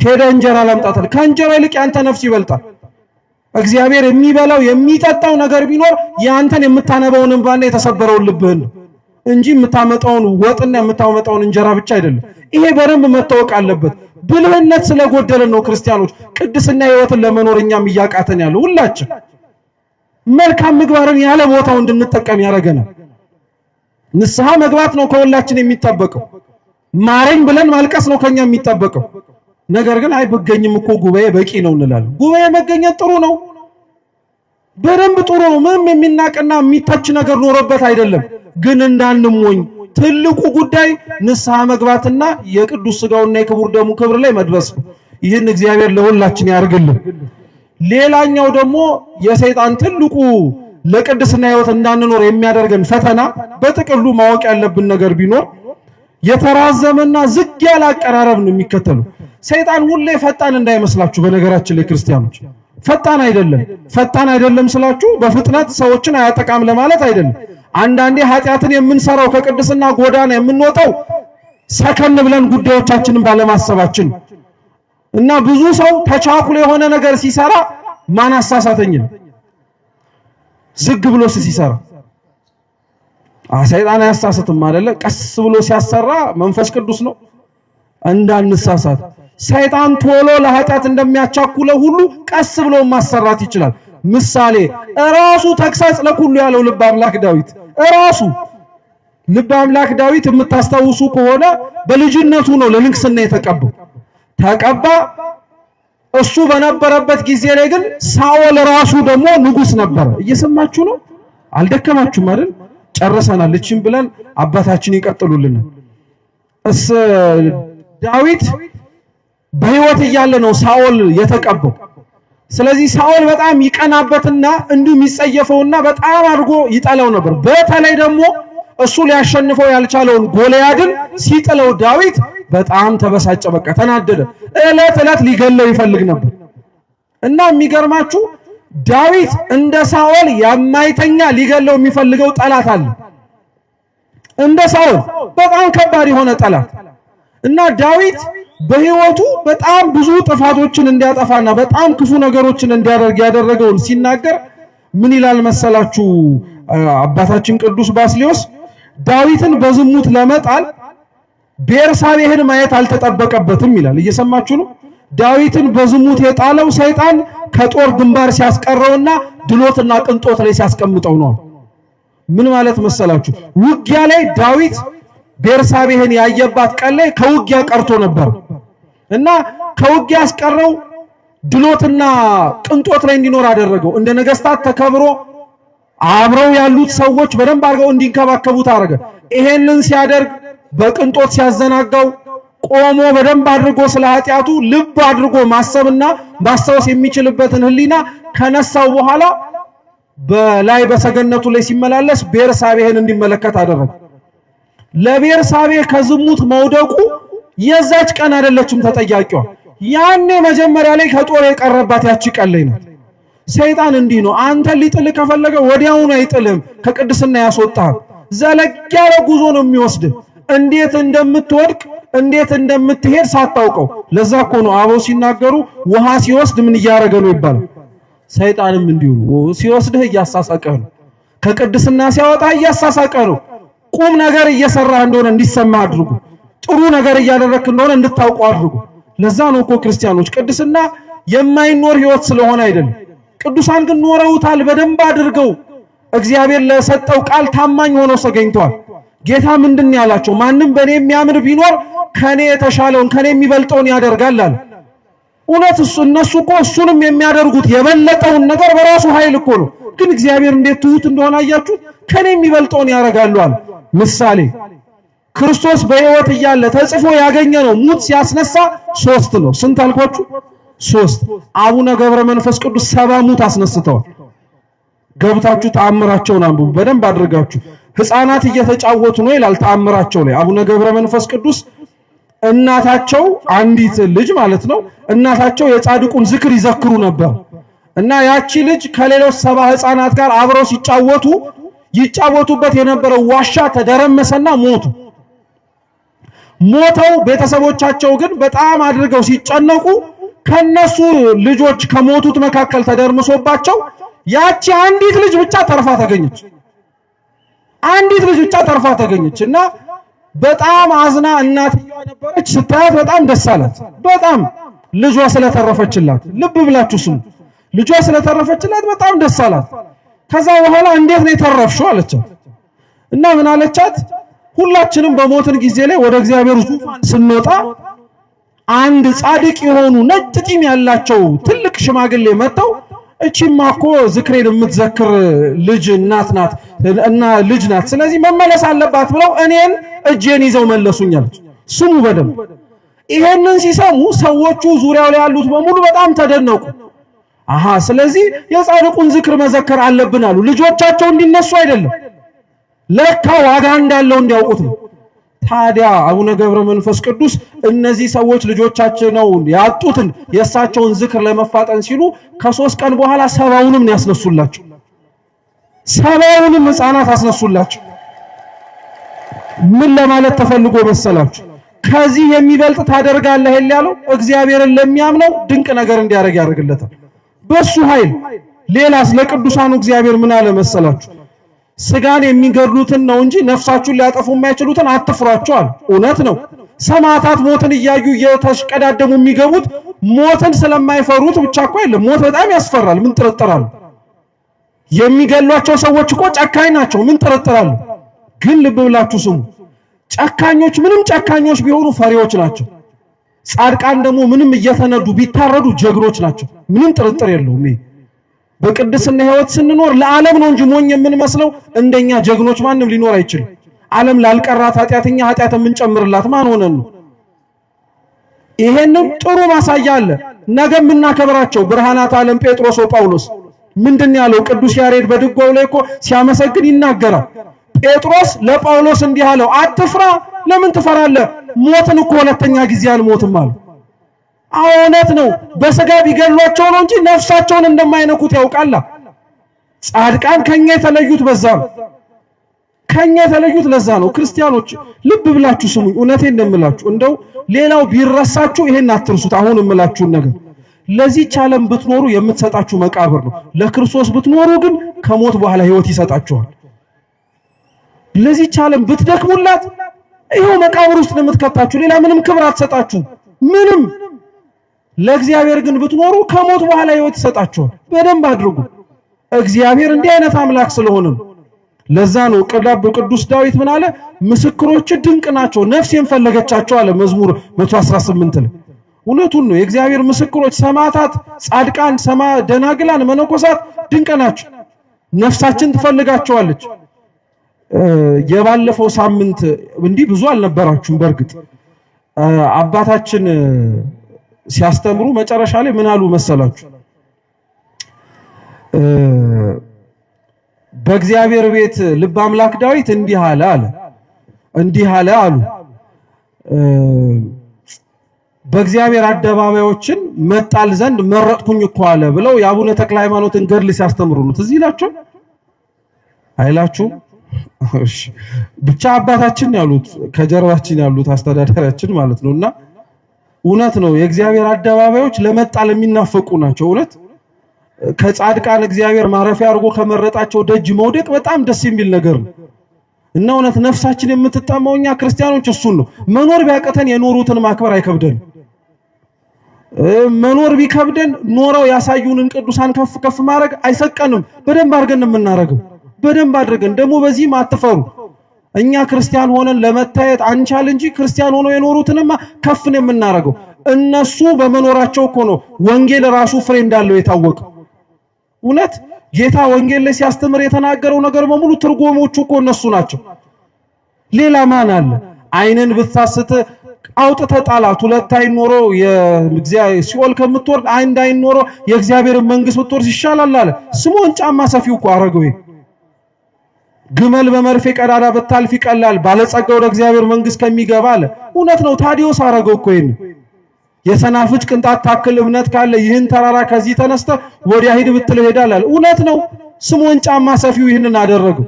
[SPEAKER 1] ሄደ እንጀራ ላምጣ ትላለህ። ከእንጀራ ይልቅ ያንተ ነፍስ ይበልጣል። እግዚአብሔር የሚበላው የሚጠጣው ነገር ቢኖር ያንተን የምታነበውን እንባና የተሰበረውን ልብህን እንጂ የምታመጣውን ወጥና የምታመጣውን እንጀራ ብቻ አይደለም። ይሄ በደንብ መታወቅ አለበት። ብልህነት ስለጎደለን ነው ክርስቲያኖች ቅድስና ሕይወትን ለመኖር እኛም እያቃተን ያለው። ሁላችን መልካም ምግባርን ያለ ቦታው እንድንጠቀም ያደርገናል። ንስሐ መግባት ነው ከሁላችን የሚጠበቀው። ማረኝ ብለን ማልቀስ ነው ከኛ የሚጠበቀው። ነገር ግን አይ ብገኝም እኮ ጉባኤ በቂ ነው እንላለን። ጉባኤ መገኘት ጥሩ ነው፣ በደንብ ጥሩ ነው። ምንም የሚናቅና የሚተች ነገር ኖሮበት አይደለም። ግን እንዳንሞኝ ትልቁ ጉዳይ ንስሐ መግባትና የቅዱስ ሥጋውና የክቡር ደሙ ክብር ላይ መድረስ ነው። ይህን እግዚአብሔር ለሁላችን ያርግልን። ሌላኛው ደግሞ የሰይጣን ትልቁ ለቅድስና ሕይወት እንዳንኖር የሚያደርገን ፈተና በጥቅሉ ማወቅ ያለብን ነገር ቢኖር የተራዘመና ዝግ ያለ አቀራረብ ነው የሚከተለው። ሰይጣን ሁሌ ፈጣን እንዳይመስላችሁ። በነገራችን ላይ ክርስቲያኖች ፈጣን አይደለም ስላችሁ በፍጥነት ሰዎችን አያጠቃም ለማለት አይደለም። አንዳንዴ ኃጢአትን የምንሰራው ከቅድስና ጎዳና የምንወጣው ሰከን ብለን ጉዳዮቻችንን ባለማሰባችን እና ብዙ ሰው ተቻኩሎ የሆነ ነገር ሲሰራ ማን አሳሳተኝ ነው ዝግ ብሎ ሲሰራ ሰይጣን አያሳስትም አይደለ? ቀስ ብሎ ሲያሰራ መንፈስ ቅዱስ ነው። እንዳንሳሳት ሰይጣን ቶሎ ለኃጢአት እንደሚያቻኩለው ሁሉ ቀስ ብሎ ማሰራት ይችላል። ምሳሌ ራሱ ተግሳጽ ለኩሉ ያለው ልበ አምላክ ዳዊት ራሱ ልበ አምላክ ዳዊት የምታስታውሱ ከሆነ በልጅነቱ ነው ለንግስና የተቀባው። ተቀባ። እሱ በነበረበት ጊዜ ላይ ግን ሳኦል ራሱ ደግሞ ንጉስ ነበር። እየሰማችሁ ነው? አልደከማችሁም አይደል? ጨርሰናል እቺን ብለን አባታችን ይቀጥሉልን። ዳዊት በሕይወት እያለ ነው ሳኦል የተቀበው። ስለዚህ ሳኦል በጣም ይቀናበትና እንዲሁ የሚጸየፈውና በጣም አድርጎ ይጠላው ነበር። በተለይ ደግሞ እሱ ሊያሸንፈው ያልቻለውን ጎልያድን ሲጥለው ዳዊት በጣም ተበሳጨ፣ በቃ ተናደደ። እለት ሊገለው ይፈልግ ነበር። እና የሚገርማችሁ ዳዊት እንደ ሳኦል የማይተኛ ሊገለው የሚፈልገው ጠላት አለ። እንደ ሳኦል በጣም ከባድ የሆነ ጠላት እና ዳዊት በሕይወቱ በጣም ብዙ ጥፋቶችን እንዲያጠፋና በጣም ክፉ ነገሮችን እንዲያደርግ ያደረገውን ሲናገር ምን ይላል መሰላችሁ? አባታችን ቅዱስ ባስልዮስ ዳዊትን በዝሙት ለመጣል ቤርሳቤህን ማየት አልተጠበቀበትም ይላል። እየሰማችሁ ነው? ዳዊትን በዝሙት የጣለው ሰይጣን ከጦር ግንባር ሲያስቀረውና ድሎትና ቅንጦት ላይ ሲያስቀምጠው ነው። ምን ማለት መሰላችሁ? ውጊያ ላይ ዳዊት ቤርሳቤህን ያየባት ቀን ላይ ከውጊያ ቀርቶ ነበር እና ከውጊያ ያስቀረው ድሎትና ቅንጦት ላይ እንዲኖር አደረገው። እንደ ነገስታት ተከብሮ አብረው ያሉት ሰዎች በደንብ አድርገው እንዲንከባከቡት አደረገ። ይሄንን ሲያደርግ በቅንጦት ሲያዘናጋው ቆሞ በደንብ አድርጎ ስለ ኃጢያቱ ልብ አድርጎ ማሰብና ማስታወስ የሚችልበትን ህሊና ከነሳው በኋላ በላይ በሰገነቱ ላይ ሲመላለስ ቤርሳቤህን እንዲመለከት አደረገ። ለቤርሳቤህ ከዝሙት መውደቁ የዛች ቀን አይደለችም ተጠያቂዋ። ያኔ መጀመሪያ ላይ ከጦር የቀረባት ያቺ ቀን ላይ ነው። ሰይጣን እንዲህ ነው። አንተ ሊጥል ከፈለገ ወዲያውኑ አይጥልም፣ ከቅድስና ያስወጣህ። ዘለግ ያለ ጉዞ ነው የሚወስድ። እንዴት እንደምትወድቅ እንዴት እንደምትሄድ ሳታውቀው። ለዛ እኮ ነው አበው ሲናገሩ ውሃ ሲወስድ ምን እያደረገ ነው ይባላል። ሰይጣንም እንዲሁ ነው። ሲወስድህ እያሳሳቀህ ነው። ከቅድስና ሲያወጣህ እያሳሳቀህ ነው። ቁም ነገር እየሰራህ እንደሆነ እንዲሰማ አድርጉ። ጥሩ ነገር እያደረክ እንደሆነ እንድታውቁ አድርጉ። ለዛ ነው እኮ ክርስቲያኖች ቅድስና የማይኖር ህይወት ስለሆነ አይደለም። ቅዱሳን ግን ኖረውታል በደንብ አድርገው። እግዚአብሔር ለሰጠው ቃል ታማኝ ሆነው ተገኝተዋል። ጌታ ምንድን ያላቸው? ማንም በእኔ የሚያምን ቢኖር ከኔ የተሻለውን ከኔ የሚበልጠውን ያደርጋል አለ። እውነት እነሱ እኮ እሱንም የሚያደርጉት የበለጠውን ነገር በራሱ ኃይል እኮ ነው። ግን እግዚአብሔር እንዴት ትሁት እንደሆነ አያችሁ? ከኔ የሚበልጠውን ያደርጋሉ አለ። ምሳሌ ክርስቶስ በሕይወት እያለ ተጽፎ ያገኘ ነው። ሙት ሲያስነሳ 3 ነው። ስንት አልኳችሁ? 3። አቡነ ገብረ መንፈስ ቅዱስ 70 ሙት አስነስተዋል። ገብታችሁ ተአምራቸውን አንብቡ በደንብ አድርጋችሁ። ሕፃናት እየተጫወቱ ነው ይላል ተአምራቸው ላይ። አቡነ ገብረ መንፈስ ቅዱስ እናታቸው አንዲት ልጅ ማለት ነው፣ እናታቸው የጻድቁን ዝክር ይዘክሩ ነበር እና ያቺ ልጅ ከሌሎች 70 ሕፃናት ጋር አብረው ሲጫወቱ ይጫወቱበት የነበረው ዋሻ ተደረመሰና ሞቱ። ሞተው ቤተሰቦቻቸው ግን በጣም አድርገው ሲጨነቁ ከነሱ ልጆች ከሞቱት መካከል ተደርምሶባቸው ያቺ አንዲት ልጅ ብቻ ተርፋ ተገኘች። አንዲት ልጅ ብቻ ተርፋ ተገኘች እና በጣም አዝና እናትየዋ ነበረች። ስታያት በጣም ደስ አላት። በጣም ልጇ ስለተረፈችላት። ልብ ብላችሁ ስሙ። ልጇ ስለተረፈችላት በጣም ደስ አላት። ከዛ በኋላ እንዴት ነው የተረፍሽው አለቻት እና ምን አለቻት? ሁላችንም በሞትን ጊዜ ላይ ወደ እግዚአብሔር ዙፋን ስንወጣ አንድ ጻድቅ የሆኑ ነጭ ጢም ያላቸው ትልቅ ሽማግሌ መጥተው እቺማ እኮ ዝክሬን የምትዘክር ልጅ እናት ናት እና ልጅ ናት፣ ስለዚህ መመለስ አለባት ብለው እኔን እጄን ይዘው መለሱኛል። ስሙ በደንብ። ይሄንን ሲሰሙ ሰዎቹ ዙሪያው ላይ ያሉት በሙሉ በጣም ተደነቁ። አሃ ስለዚህ የጻድቁን ዝክር መዘከር አለብን አሉ። ልጆቻቸው እንዲነሱ አይደለም፣ ለካ ዋጋ እንዳለው እንዲያውቁት ነው። ታዲያ አቡነ ገብረ መንፈስ ቅዱስ እነዚህ ሰዎች ልጆቻቸው ነው ያጡትን የእሳቸውን ዝክር ለመፋጠን ሲሉ ከ3 ቀን በኋላ 70ውንም ነው ያስነሱላቸው። 70ውንም ሕፃናት አስነሱላቸው። ምን ለማለት ተፈልጎ መሰላችሁ? ከዚህ የሚበልጥ ታደርጋለህ ያለው እግዚአብሔርን ለሚያምነው ድንቅ ነገር እንዲያደርግ ያደርግለታል በሱ ኃይል። ሌላስ ለቅዱሳኑ እግዚአብሔር ምን አለ መሰላችሁ? ስጋን የሚገድሉትን ነው እንጂ ነፍሳችሁን ሊያጠፉ የማይችሉትን አትፍሯቸዋል። እውነት ነው። ሰማዕታት ሞትን እያዩ እየተሽቀዳደሙ የሚገቡት ሞትን ስለማይፈሩት ብቻ እኮ አይደለም። ሞት በጣም ያስፈራል። ምን ጥርጥራሉ? የሚገሏቸው ሰዎች እኮ ጨካኝ ናቸው። ምን ጥርጥራሉ? ግን ልብ ብላችሁ ስሙ። ጨካኞች ምንም ጨካኞች ቢሆኑ ፈሪዎች ናቸው። ጻድቃን ደግሞ ምንም እየተነዱ ቢታረዱ ጀግኖች ናቸው። ምንም ጥርጥር የለውም። በቅድስና ሕይወት ስንኖር ለዓለም ነው እንጂ ሞኝ የምንመስለው እንደኛ ጀግኖች ማንም ሊኖር አይችልም። ዓለም ላልቀራት ኃጢአተኛ ኃጢአት የምንጨምርላት ማን ሆነን ነው? ይሄንም ጥሩ ማሳያ አለ። ነገ የምናከብራቸው ብርሃናት ዓለም ጴጥሮስ ወጳውሎስ ምንድን ያለው? ቅዱስ ያሬድ በድጓው ላይ እኮ ሲያመሰግን ይናገራል። ጴጥሮስ ለጳውሎስ እንዲህ አለው፣ አትፍራ። ለምን ትፈራለህ? ሞትን እኮ ሁለተኛ ጊዜ አልሞትም አለ። እውነት ነው። በስጋ ቢገድሏቸው ነው እንጂ ነፍሳቸውን እንደማይነኩት ያውቃል። ጻድቃን ከኛ የተለዩት በዛ ነው። ከኛ የተለዩት ለዛ ነው። ክርስቲያኖች ልብ ብላችሁ ስሙኝ፣ እውነቴን እንደምላችሁ እንደው ሌላው ቢረሳችሁ ይሄን አትርሱት። አሁን እምላችሁን ነገር ለዚህች ዓለም ብትኖሩ የምትሰጣችሁ መቃብር ነው። ለክርስቶስ ብትኖሩ ግን ከሞት በኋላ ሕይወት ይሰጣችኋል። ለዚህች ዓለም ብትደክሙላት ይሄው መቃብር ውስጥ ነው የምትከታችሁ። ሌላ ምንም ክብር አትሰጣችሁ ምንም። ለእግዚአብሔር ግን ብትኖሩ ከሞት በኋላ ሕይወት ይሰጣችኋል። በደንብ አድርጉ። እግዚአብሔር እንዲህ አይነት አምላክ ስለሆነ ነው። ለዛ ነው ቅዱስ ዳዊት ምን አለ? ምስክሮች ድንቅ ናቸው፣ ነፍሴን ፈለገቻቸው አለ መዝሙር 118 ላይ። እውነቱን ነው። የእግዚአብሔር ምስክሮች ሰማዕታት፣ ጻድቃን፣ ደናግላን፣ መነኮሳት ድንቅ ናቸው። ነፍሳችን ትፈልጋቸዋለች። የባለፈው ሳምንት እንዲህ ብዙ አልነበራችሁም። በእርግጥ አባታችን ሲያስተምሩ መጨረሻ ላይ ምን አሉ መሰላችሁ? በእግዚአብሔር ቤት ልበ አምላክ ዳዊት እንዲህ አለ አሉ። በእግዚአብሔር አደባባዮችን መጣል ዘንድ መረጥኩኝ እኮ አለ ብለው የአቡነ ተክለ ሃይማኖትን ገድል ሲያስተምሩ ነው። ትዝ ይላችሁ አይላችሁ? እሺ ብቻ አባታችን ያሉት ከጀርባችን ያሉት አስተዳዳሪያችን ማለት ነውና እውነት ነው። የእግዚአብሔር አደባባዮች ለመጣል የሚናፈቁ ናቸው። እውነት ከጻድቃን እግዚአብሔር ማረፊያ አድርጎ ከመረጣቸው ደጅ መውደቅ በጣም ደስ የሚል ነገር ነው እና እውነት ነፍሳችን የምትጠማው እኛ ክርስቲያኖች እሱን ነው። መኖር ቢያቀተን የኖሩትን ማክበር አይከብደን። መኖር ቢከብደን ኖረው ያሳዩንን ቅዱሳን ከፍ ከፍ ማድረግ አይሰቀንም። በደንብ አድርገን የምናረገው በደንብ አድርገን ደግሞ በዚህም አትፈሩ። እኛ ክርስቲያን ሆነን ለመታየት አንቻል እንጂ ክርስቲያን ሆነው የኖሩትንማ ከፍ ነው የምናረገው። እነሱ በመኖራቸው እኮ ነው ወንጌል ራሱ ፍሬ እንዳለው የታወቀው። እውነት ጌታ ወንጌል ላይ ሲያስተምር የተናገረው ነገር በሙሉ ትርጉሞቹ እኮ እነሱ ናቸው። ሌላ ማን አለ? ዓይንን ብታስት አውጥተህ ጣላት። ሁለት ዓይን ኖሮ ሲኦል ከምትወርድ አንድ ዓይን ኖሮ የእግዚአብሔርን መንግስት ብትወርስ ይሻላል አለ። ስምዖን ጫማ ሰፊው እኮ አረገው። ግመል በመርፌ ቀዳዳ ብታልፍ ይቀላል ባለጸጋ ወደ እግዚአብሔር መንግስት ከሚገባ አለ። እውነት ነው። ታዲዮስ አረገው እኮ ይሄን። የሰናፍጭ ቅንጣት ታክል እምነት ካለ ይህን ተራራ ከዚህ ተነስተ ወዲያ ሂድ ብትለው ይሄዳል አለ። እውነት ነው። ስምዖን ጫማ ሰፊው ይህንን አደረገው።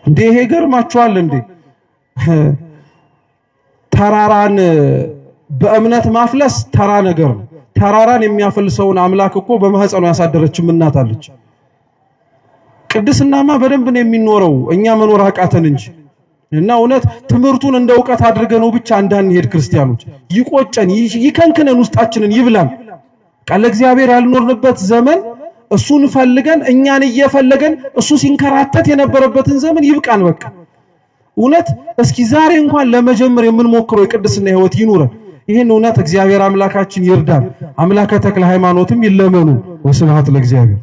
[SPEAKER 1] እንዴ ይሄ ገርማችኋል እንዴ? ተራራን በእምነት ማፍለስ ተራ ነገር ነው። ተራራን የሚያፈልሰውን አምላክ እኮ በማህፀኑ ያሳደረችም እናት አለች። ቅድስናማ በደንብ ነው የሚኖረው። እኛ መኖር አቃተን እንጂ እና እውነት ትምህርቱን እንደ ዕውቀት አድርገነው ብቻ እንዳንሄድ ክርስቲያኖች ይቆጨን፣ ይከንክነን፣ ውስጣችንን ይብላን። ቃል እግዚአብሔር ያልኖርንበት ዘመን እሱን ፈልገን እኛን እየፈለገን እሱ ሲንከራተት የነበረበትን ዘመን ይብቃን። በቃ እውነት እስኪ ዛሬ እንኳን ለመጀመር የምንሞክረው የቅድስና ሕይወት ይኑረን። ይህን እውነት እግዚአብሔር አምላካችን ይርዳን። አምላከ ተክለ ሃይማኖትም ይለመኑ። ወስብሐት ለእግዚአብሔር።